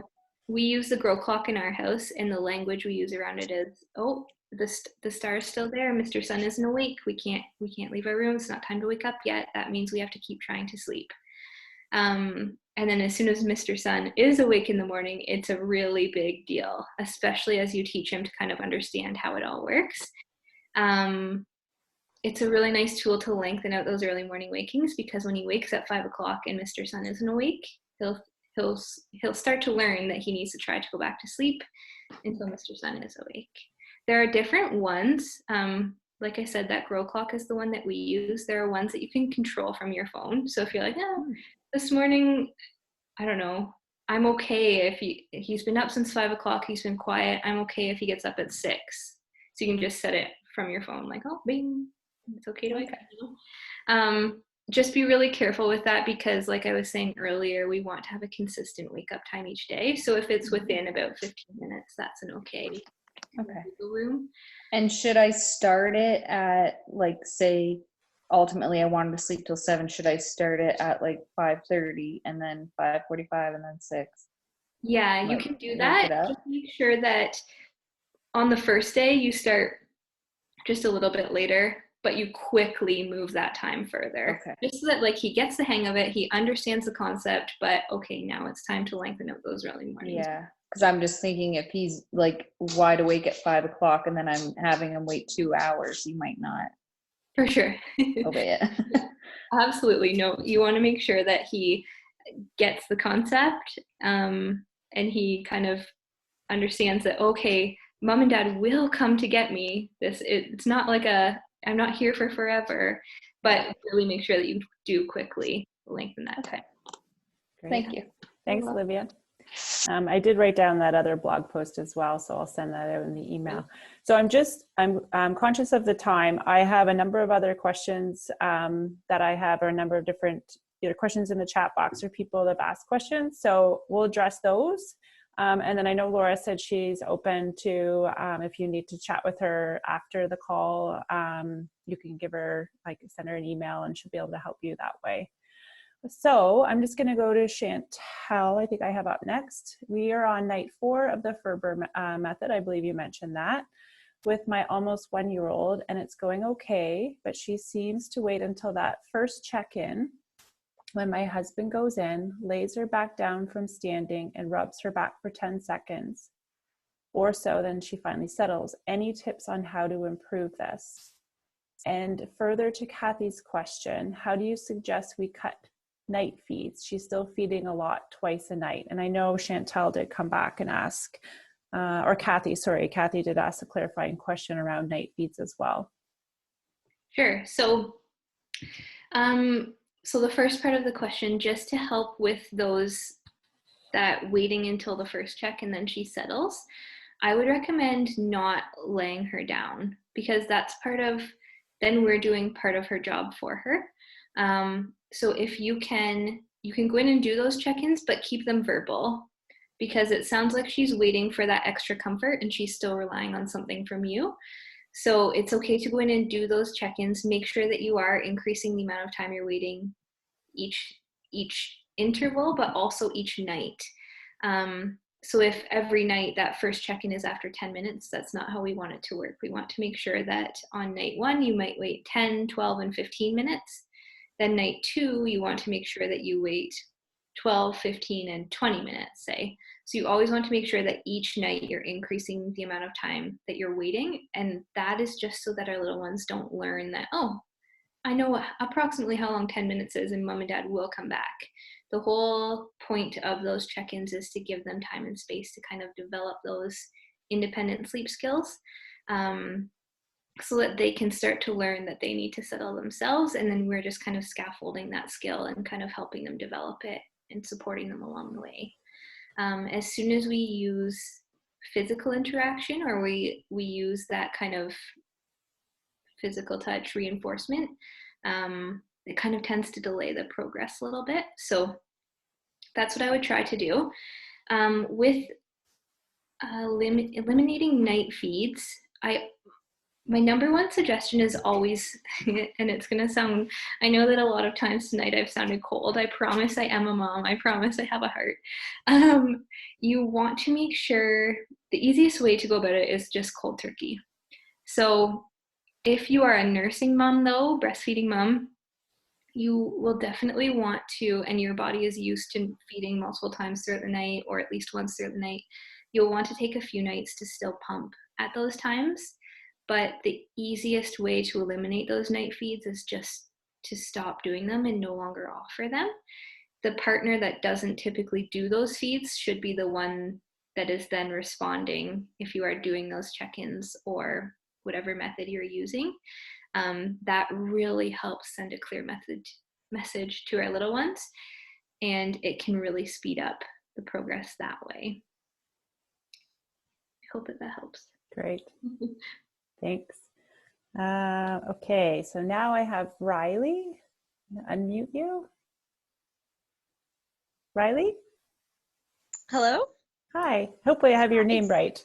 we use the grow clock in our house, and the language we use around it is, oh, the star is still there. Mr. Sun isn't awake. We can't leave our room. It's not time to wake up yet. That means we have to keep trying to sleep. And then as soon as Mr. Sun is awake in the morning, it's a really big deal, especially as you teach him to kind of understand how it all works. It's a really nice tool to lengthen out those early morning wakings, because when he wakes at 5 o'clock and Mr. Sun isn't awake, he'll start to learn that he needs to try to go back to sleep until Mr. Sun is awake. There are different ones. Like I said, that grow clock is the one that we use. There are ones that you can control from your phone. So if you're like, this morning, I don't know, I'm okay if he's been up since 5 o'clock, he's been quiet, I'm okay if he gets up at 6. So you can just set it from your phone, like, oh, bing, it's okay to wake up. Just be really careful with that, because like I was saying earlier, we want to have a consistent wake up time each day. So if it's within about 15 minutes, that's an okay room. And should I start it at, like, say, ultimately I wanted to sleep till 7, should I start it at like 5:30 and then 5:45 and then 6? Yeah, you can do that. Just make sure that on the first day you start just a little bit later, but you quickly move that time further. Okay. Just so that like he gets the hang of it, he understands the concept, but okay, now it's time to lengthen out those early mornings. Yeah. Because I'm just thinking if he's like wide awake at 5 o'clock and then I'm having him wait 2 hours, he might not For sure. obey it. Absolutely. No, you want to make sure that he gets the concept, and he kind of understands that, okay, mom and dad will come to get me. It's not like I'm not here for forever, but really make sure that you do quickly lengthen that time. Great. Thank you. Thanks, Olivia. I did write down that other blog post as well, so I'll send that out in the email. So I'm conscious of the time. I have a number of other questions that I have, or a number of different questions in the chat box for people that have asked questions. So we'll address those. And then I know Laura said she's open to, if you need to chat with her after the call, you can send her an email and she'll be able to help you that way. So I'm just going to go to Chantal. I think I have up next. We are on night 4 of the Ferber method. I believe you mentioned that, with my almost 1-year-old, and it's going okay, but she seems to wait until that first check-in when my husband goes in, lays her back down from standing and rubs her back for 10 seconds or so, then she finally settles. Any tips on how to improve this? And further to Kathy's question, how do you suggest we cut night feeds? She's still feeding a lot twice a night. And I know Chantal did come back and ask, Kathy did ask a clarifying question around night feeds as well. Sure. So the first part of the question, just to help with those that waiting until the first check and then she settles, I would recommend not laying her down, because that's then we're doing part of her job for her. So if you can go in and do those check-ins, but keep them verbal, because it sounds like she's waiting for that extra comfort and she's still relying on something from you. So it's okay to go in and do those check-ins. Make sure that you are increasing the amount of time you're waiting each interval, but also each night. So if every night that first check-in is after 10 minutes, that's not how we want it to work. We want to make sure that on night 1, you might wait 10, 12, and 15 minutes. Then night 2, you want to make sure that you wait 12, 15, and 20 minutes, say. So you always want to make sure that each night you're increasing the amount of time that you're waiting. And that is just so that our little ones don't learn that, oh, I know approximately how long 10 minutes is and mom and dad will come back. The whole point of those check-ins is to give them time and space to kind of develop those independent sleep skills, so that they can start to learn that they need to settle themselves. And then we're just kind of scaffolding that skill and kind of helping them develop it and supporting them along the way. As soon as we use physical interaction, or we use that kind of physical touch reinforcement, it kind of tends to delay the progress a little bit. So that's what I would try to do. With eliminating night feeds, my number one suggestion is always, and it's going to sound, I know that a lot of times tonight I've sounded cold. I promise I am a mom. I promise I have a heart. You want to make sure, the easiest way to go about it is just cold turkey. So if you are a nursing mom though, breastfeeding mom, you will definitely want to, and your body is used to feeding multiple times throughout the night, or at least once throughout the night, you'll want to take a few nights to still pump at those times. But the easiest way to eliminate those night feeds is just to stop doing them and no longer offer them. The partner that doesn't typically do those feeds should be the one that is then responding if you are doing those check-ins or whatever method you're using. That really helps send a clear message to our little ones, and it can really speed up the progress that way. I hope that helps. Great. Thanks. Okay, so now I have Riley. Unmute you. Riley? Hello? Hi. Hopefully I have your name right.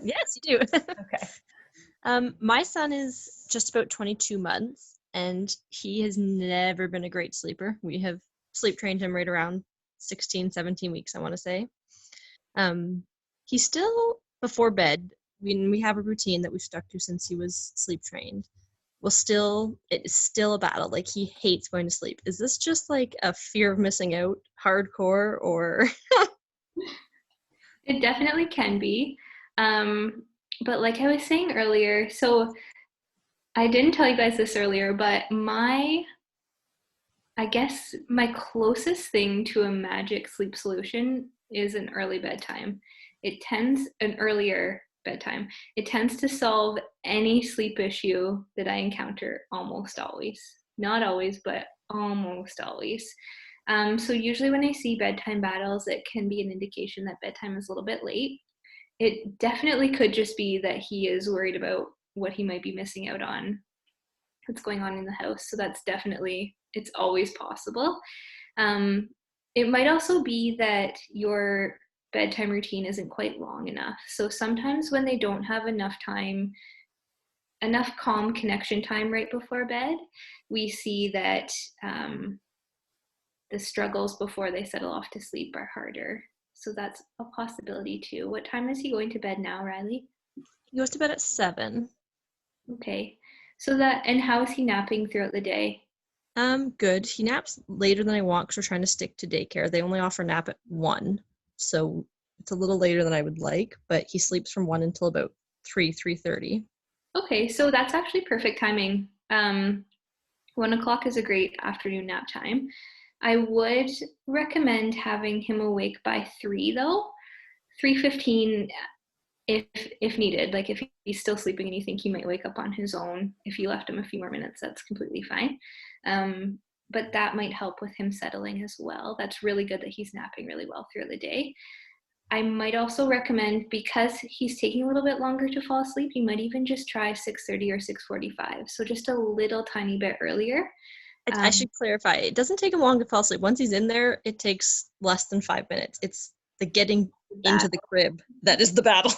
Yes, you do. Okay. My son is just about 22 months, and he has never been a great sleeper. We have sleep trained him right around 16, 17 weeks, I want to say. He's still, before bed, we have a routine that we've stuck to since he was sleep trained. it's still a battle. Like, he hates going to sleep. Is this just like a fear of missing out hardcore, or? It definitely can be. But like I was saying earlier, so I didn't tell you guys this earlier, but I guess my closest thing to a magic sleep solution is an early bedtime. An earlier bedtime. It tends to solve any sleep issue that I encounter almost always. Not always, but almost always. So usually when I see bedtime battles, it can be an indication that bedtime is a little bit late. It definitely could just be that he is worried about what he might be missing out on, what's going on in the house. So that's definitely, it's always possible. It might also be that your bedtime routine isn't quite long enough. So sometimes when they don't have enough time, enough calm connection time right before bed, we see that the struggles before they settle off to sleep are harder. So that's a possibility too. What time is he going to bed now, Riley? He goes to bed at 7. Okay. So and how is he napping throughout the day? Good. He naps later than I want because we're trying to stick to daycare. They only offer nap at 1, so it's a little later than I would like, but he sleeps from 1 until about 3:30. Okay, so that's actually perfect timing. 1 o'clock is a great afternoon nap time. I would recommend having him awake by 3 though. 3:15 if needed. Like if he's still sleeping and you think he might wake up on his own, if you left him a few more minutes, that's completely fine. But that might help with him settling as well. That's really good that he's napping really well throughout the day. I might also recommend, because he's taking a little bit longer to fall asleep, you might even just try 6:30 or 6:45. So just a little tiny bit earlier. I should clarify, it doesn't take him long to fall asleep. Once he's in there, it takes less than 5 minutes. It's the getting into the crib that is the battle.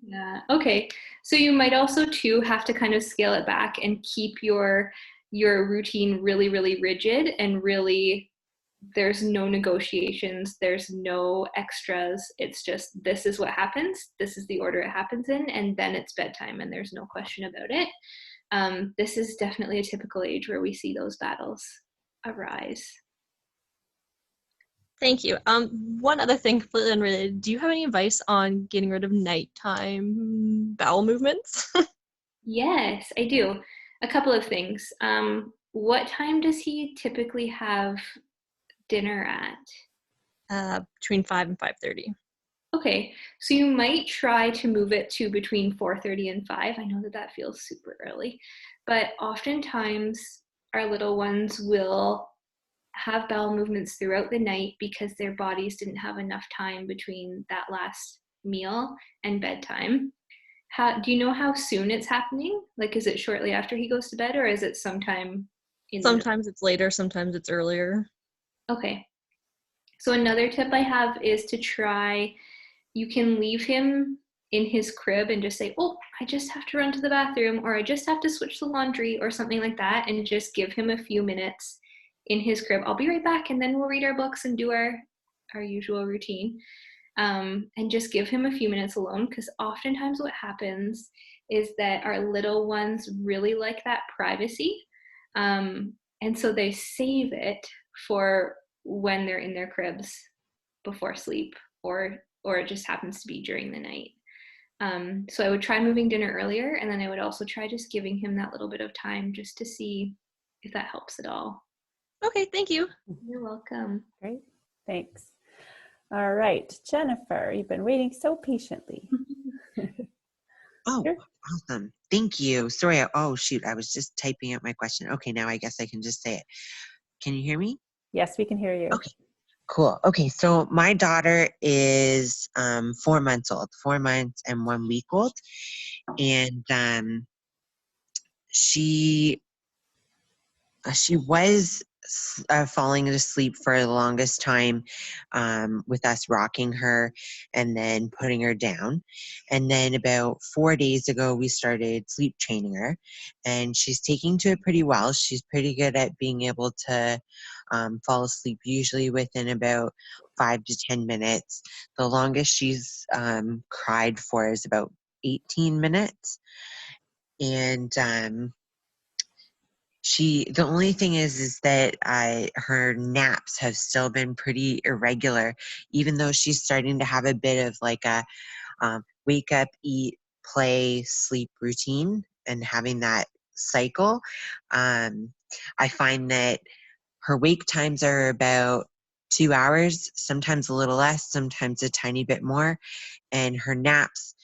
Yeah. Okay. So you might also too have to kind of scale it back and keep your routine really, really rigid and really, there's no negotiations, there's no extras. It's just, this is what happens, this is the order it happens in, and then it's bedtime and there's no question about it. This is definitely a typical age where we see those battles arise. Thank you. One other thing completely unrelated. Do you have any advice on getting rid of nighttime bowel movements? Yes, I do. A couple of things. What time does he typically have dinner at? Between 5 and 5:30. Okay, so you might try to move it to between 4:30 and 5. I know that feels super early, but oftentimes our little ones will have bowel movements throughout the night because their bodies didn't have enough time between that last meal and bedtime. Do you know how soon it's happening? Like, is it shortly after he goes to bed, or is it sometime in the Sometimes it's later, sometimes it's earlier. Okay. So another tip I have is to try, you can leave him in his crib and just say, oh, I just have to run to the bathroom, or I just have to switch the laundry or something like that, and just give him a few minutes in his crib. I'll be right back, and then we'll read our books and do our usual routine. And just give him a few minutes alone, because oftentimes what happens is that our little ones really like that privacy. And so they save it for when they're in their cribs before sleep, or it just happens to be during the night. So I would try moving dinner earlier, and then I would also try just giving him that little bit of time just to see if that helps at all. Okay, thank you. You're welcome. Great, thanks. All right, Jennifer, you've been waiting so patiently. Oh, Sure. awesome. Thank you. Sorry. Oh, shoot. I was just typing out my question. Okay, now I guess I can just say it. Can you hear me? Yes, we can hear you. Okay, cool. Okay, so my daughter is 4 months old, 4 months and 1 week old. And she was falling asleep for the longest time with us rocking her and then putting her down. And then about 4 days ago, we started sleep training her, and she's taking to it pretty well. She's pretty good at being able to fall asleep, usually within about 5 to 10 minutes. The longest she's cried for is about 18 minutes. And The only thing is that her naps have still been pretty irregular, even though she's starting to have a bit of like a wake up, eat, play, sleep routine and having that cycle. I find that her wake times are about 2 hours, sometimes a little less, sometimes a tiny bit more. And her naps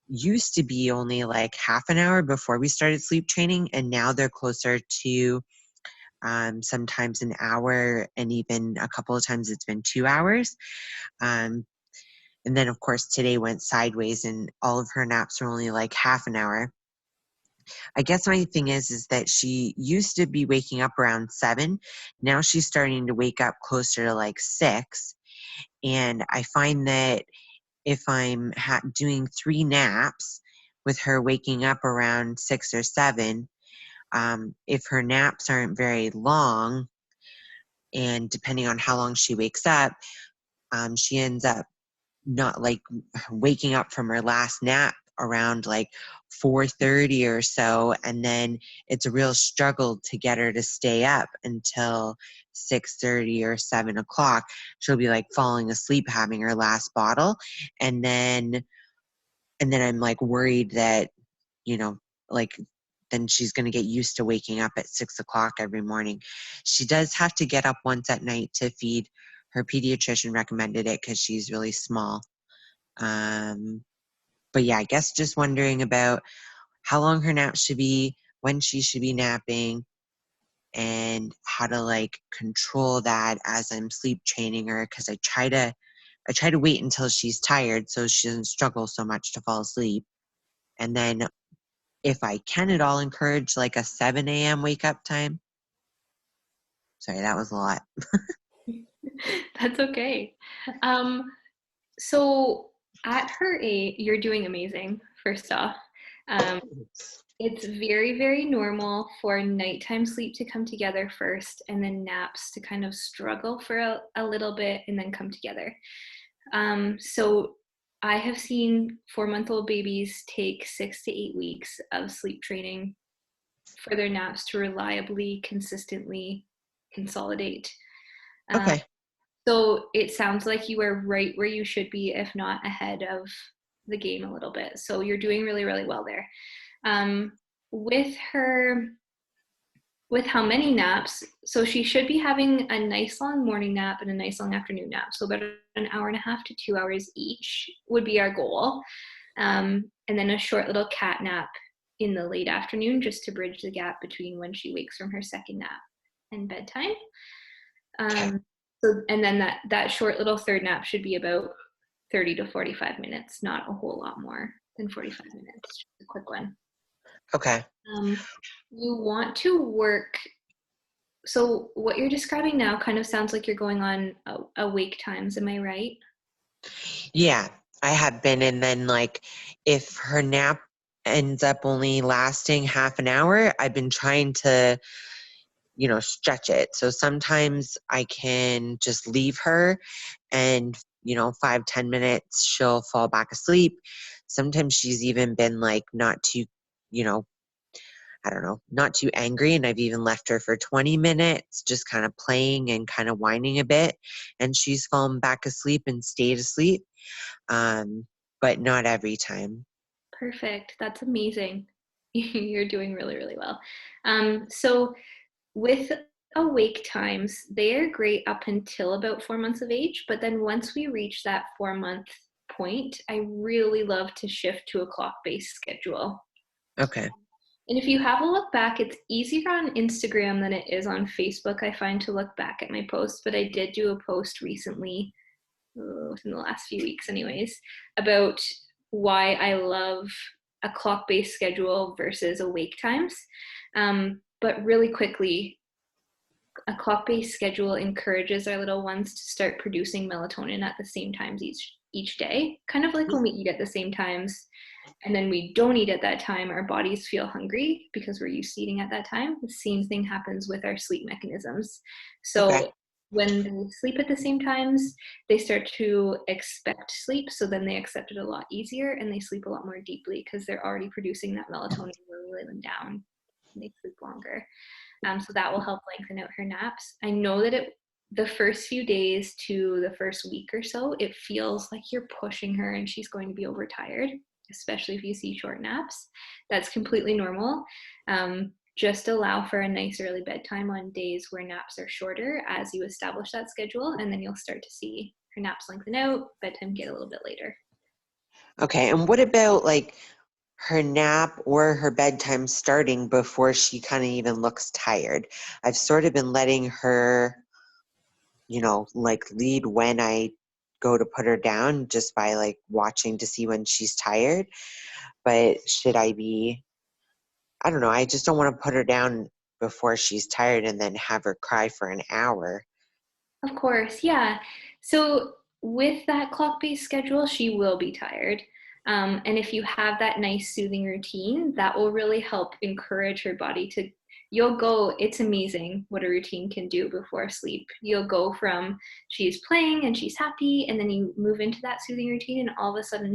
used to be only like half an hour before we started sleep training. And now they're closer to sometimes an hour, and even a couple of times it's been 2 hours. And then, of course, today went sideways and all of her naps are only like half an hour. I guess my thing is that she used to be waking up around 7. Now she's starting to wake up closer to like 6. And I find that if I'm doing 3 naps with her waking up around 6 or 7, if her naps aren't very long, and depending on how long she wakes up, she ends up not like waking up from her last nap around like 4:30 or so, and then it's a real struggle to get her to stay up until 6:30 or 7 o'clock. She'll be like falling asleep having her last bottle, and then I'm like worried that, like then she's going to get used to waking up at 6 o'clock every morning. She does have to get up once at night to feed. Her pediatrician recommended it because she's really small. But yeah, I guess just wondering about how long her naps should be, when she should be napping, and how to like control that as I'm sleep training her, because I try to wait until she's tired so she doesn't struggle so much to fall asleep. And then if I can at all encourage like a 7 a.m. wake up time. Sorry, that was a lot. That's okay. So at her age, you're doing amazing, first off. It's very, very normal for nighttime sleep to come together first and then naps to kind of struggle for a little bit and then come together. So I have seen 4-month-old babies take 6 to 8 weeks of sleep training for their naps to reliably, consistently consolidate. Okay. So it sounds like you are right where you should be, if not ahead of the game a little bit. So you're doing really, really well there. With how many naps, so she should be having a nice long morning nap and a nice long afternoon nap. So about an hour and a half to 2 hours each would be our goal. And then a short little cat nap in the late afternoon just to bridge the gap between when she wakes from her second nap and bedtime. And then that short little third nap should be about 30 to 45 minutes, not a whole lot more than 45 minutes, just a quick one. Okay. You want to work, so what you're describing now kind of sounds like you're going on awake times, am I right? Yeah, I have been. And then like if her nap ends up only lasting half an hour, I've been trying to stretch it. So sometimes I can just leave her and 5-10 minutes she'll fall back asleep. Sometimes she's even been like not too I don't know, not too angry, and I've even left her for 20 minutes just kind of playing and kind of whining a bit, and she's fallen back asleep and stayed asleep, but not every time. Perfect. That's amazing. You're doing really, really well. So with awake times, they are great up until about 4 months of age, but then once we reach that 4-month point, I really love to shift to a clock-based schedule. Okay. And if you have a look back, it's easier on Instagram than it is on Facebook, I find, to look back at my posts, but I did do a post recently, within the last few weeks anyways, about why I love a clock-based schedule versus awake times. But really quickly, a clock-based schedule encourages our little ones to start producing melatonin at the same times each day, kind of like when we eat at the same times and then we don't eat at that time, our bodies feel hungry because we're used to eating at that time. The same thing happens with our sleep mechanisms. So Okay. when they sleep at the same times, they start to expect sleep, so then they accept it a lot easier and they sleep a lot more deeply because they're already producing that melatonin when we lay them down and they sleep longer. So that will help lengthen out her naps. I know that the first few days to the first week or so, it feels like you're pushing her and she's going to be overtired, especially if you see short naps. That's completely normal. Just allow for a nice early bedtime on days where naps are shorter as you establish that schedule, and then you'll start to see her naps lengthen out, bedtime get a little bit later. Okay, and what about like her nap or her bedtime starting before she kind of even looks tired? I've sort of been letting her, like lead when I go to put her down just by like watching to see when she's tired. But should I be, I don't know, I just don't want to put her down before she's tired and then have her cry for an hour. Of course, yeah. So with that clock-based schedule, she will be tired. And if you have that nice soothing routine, that will really help encourage her body to, it's amazing what a routine can do before sleep. You'll go from she's playing and she's happy, and then you move into that soothing routine, and all of a sudden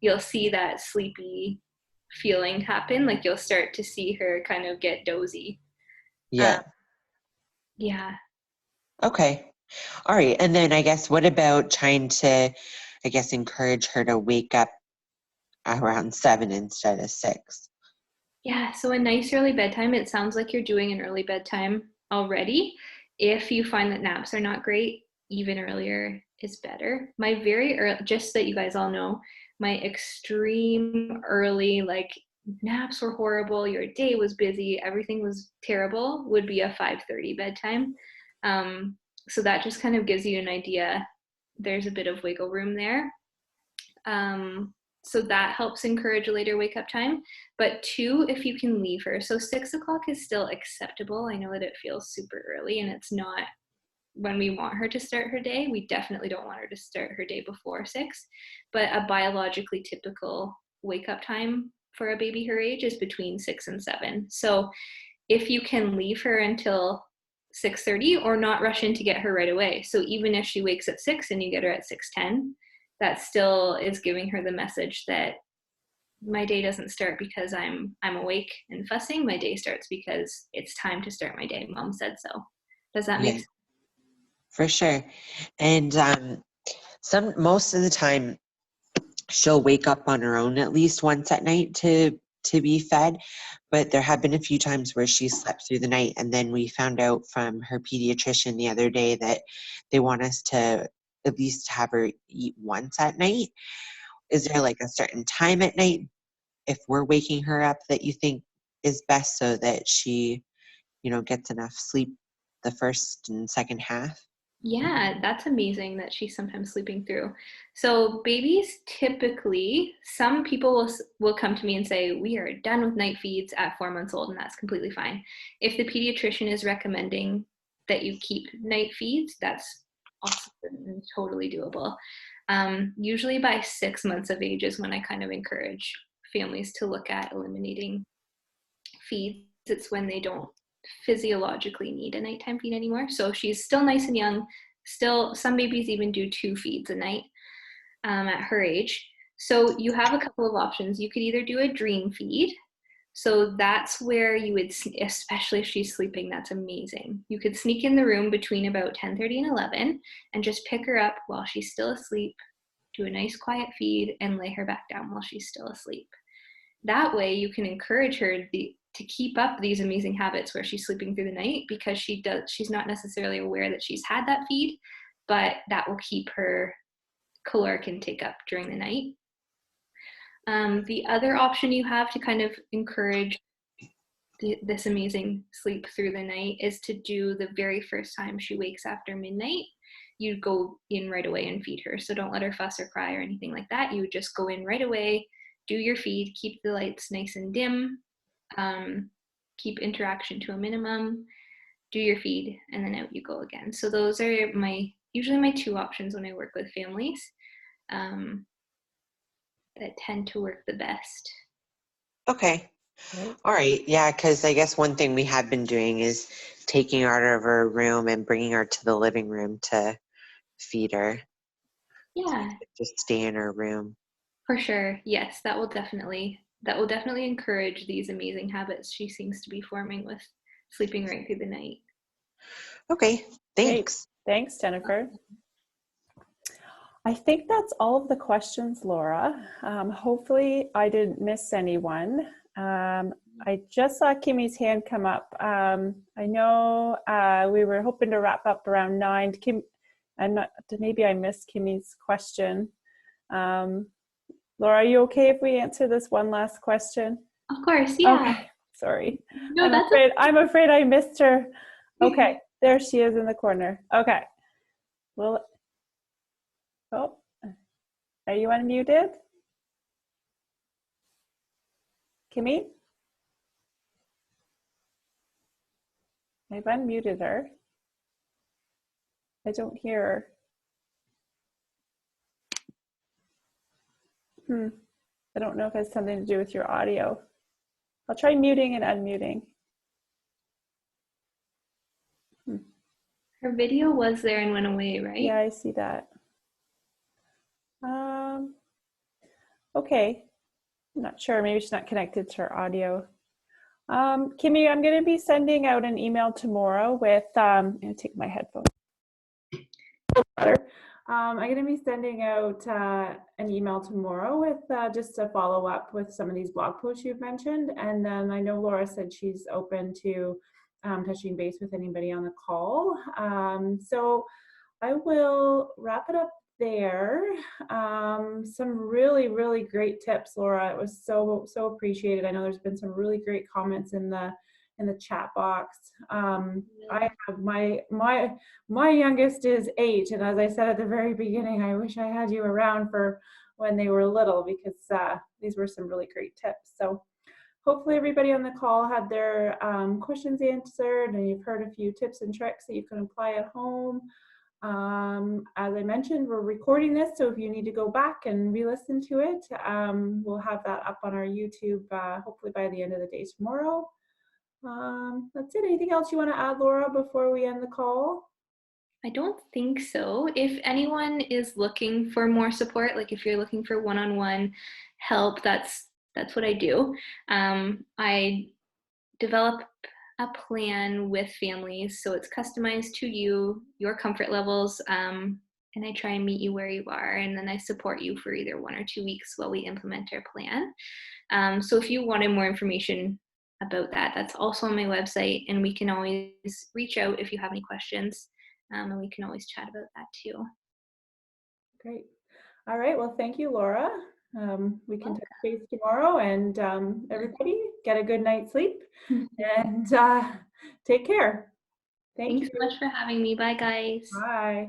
you'll see that sleepy feeling happen. Like you'll start to see her kind of get dozy. Yeah. Yeah. Okay. All right. And then I guess what about trying to, encourage her to wake up around 7 instead of 6? Yeah, so a nice early bedtime. It sounds like you're doing an early bedtime already. If you find that naps are not great, even earlier is better. My very early, just so that you guys all know, my extreme early, like naps were horrible, your day was busy, everything was terrible, would be a 5:30 bedtime. So that just kind of gives you an idea. There's a bit of wiggle room there. So that helps encourage a later wake up time. But 2, if you can leave her. So 6 o'clock is still acceptable. I know that it feels super early, and it's not when we want her to start her day. We definitely don't want her to start her day before 6. But a biologically typical wake up time for a baby her age is between 6 and 7. So if you can leave her until 6:30 or not rush in to get her right away. So even if she wakes at 6 and you get her at 6:10, that still is giving her the message that my day doesn't start because I'm awake and fussing. My day starts because it's time to start my day. Mom said so. Does that make sense? For sure. And most of the time she'll wake up on her own at least once at night to be fed, but there have been a few times where she slept through the night, and then we found out from her pediatrician the other day that they want us to at least have her eat once at night. Is there like a certain time at night, if we're waking her up, that you think is best so that she, gets enough sleep the first and second half? Yeah, that's amazing that she's sometimes sleeping through. So babies typically, some people will come to me and say, we are done with night feeds at 4 months old, and that's completely fine. If the pediatrician is recommending that you keep night feeds, that's awesome and totally doable. Usually by 6 months of age is when I kind of encourage families to look at eliminating feeds. It's when they don't physiologically need a nighttime feed anymore. So she's still nice and young. Still, some babies even do 2 feeds a night at her age. So you have a couple of options. You could either do a dream feed. So that's where you would, especially if she's sleeping, that's amazing. You could sneak in the room between about 10:30 and 11 and just pick her up while she's still asleep, do a nice quiet feed, and lay her back down while she's still asleep. That way you can encourage her to keep up these amazing habits where she's sleeping through the night, because she's not necessarily aware that she's had that feed, but that will keep her caloric intake up during the night. The other option you have to kind of encourage this amazing sleep through the night is to do the very first time she wakes after midnight, you go in right away and feed her. So don't let her fuss or cry or anything like that. You would just go in right away, do your feed, keep the lights nice and dim, keep interaction to a minimum, do your feed, and then out you go again. So those are usually my 2 options when I work with families that tend to work the best. Okay. All right. Yeah, because I guess one thing we have been doing is taking her out of her room and bringing her to the living room to feed her. Yeah. Just stay in her room. For sure. Yes, that will definitely encourage these amazing habits she seems to be forming with sleeping right through the night. Okay, thanks. Thanks, Jennifer. I think that's all of the questions, Laura. Hopefully I didn't miss anyone. I just saw Kimmy's hand come up. I know we were hoping to wrap up around 9. Kim, maybe I missed Kimmy's question. Laura, are you okay if we answer this one last question? Of course, yeah. Okay, sorry. No, I'm afraid I missed her. Okay, there she is in the corner. Okay. Well, oh, are you unmuted? Kimmy? I've unmuted her. I don't hear her. I don't know if it has something to do with your audio. I'll try muting and unmuting. Her video was there and went away, right? Yeah, I see that. Okay. I'm not sure. Maybe she's not connected to her audio. Kimmy, I'm going to be sending out an email tomorrow with, I'm going to take my headphones. I'm going to be sending out an email tomorrow with just a follow up with some of these blog posts you've mentioned. And then I know Laura said she's open to touching base with anybody on the call. So I will wrap it up there. Some really, really great tips, Laura. It was so appreciated. I know there's been some really great comments in the chat box. I have my youngest is 8, and as I said at the very beginning, I wish I had you around for when they were little, because these were some really great tips. So hopefully everybody on the call had their questions answered, and you've heard a few tips and tricks that you can apply at home. As I mentioned, we're recording this, so if you need to go back and re-listen to it, we'll have that up on our YouTube hopefully by the end of the day tomorrow. That's it. Anything else you want to add, Laura, before we end the call? I don't think so. If anyone is looking for more support, like if you're looking for one-on-one help, that's what I do. I develop a plan with families, so it's customized to you, your comfort levels, and I try and meet you where you are, and then I support you for either 1 or 2 weeks while we implement our plan. So if you wanted more information about that, that's also on my website, and we can always reach out if you have any questions, and we can always chat about that too. Great. All right. Well, thank you, Laura. We can touch base tomorrow, and everybody get a good night's sleep and take care. Thanks so much for having me. Bye, guys. Bye.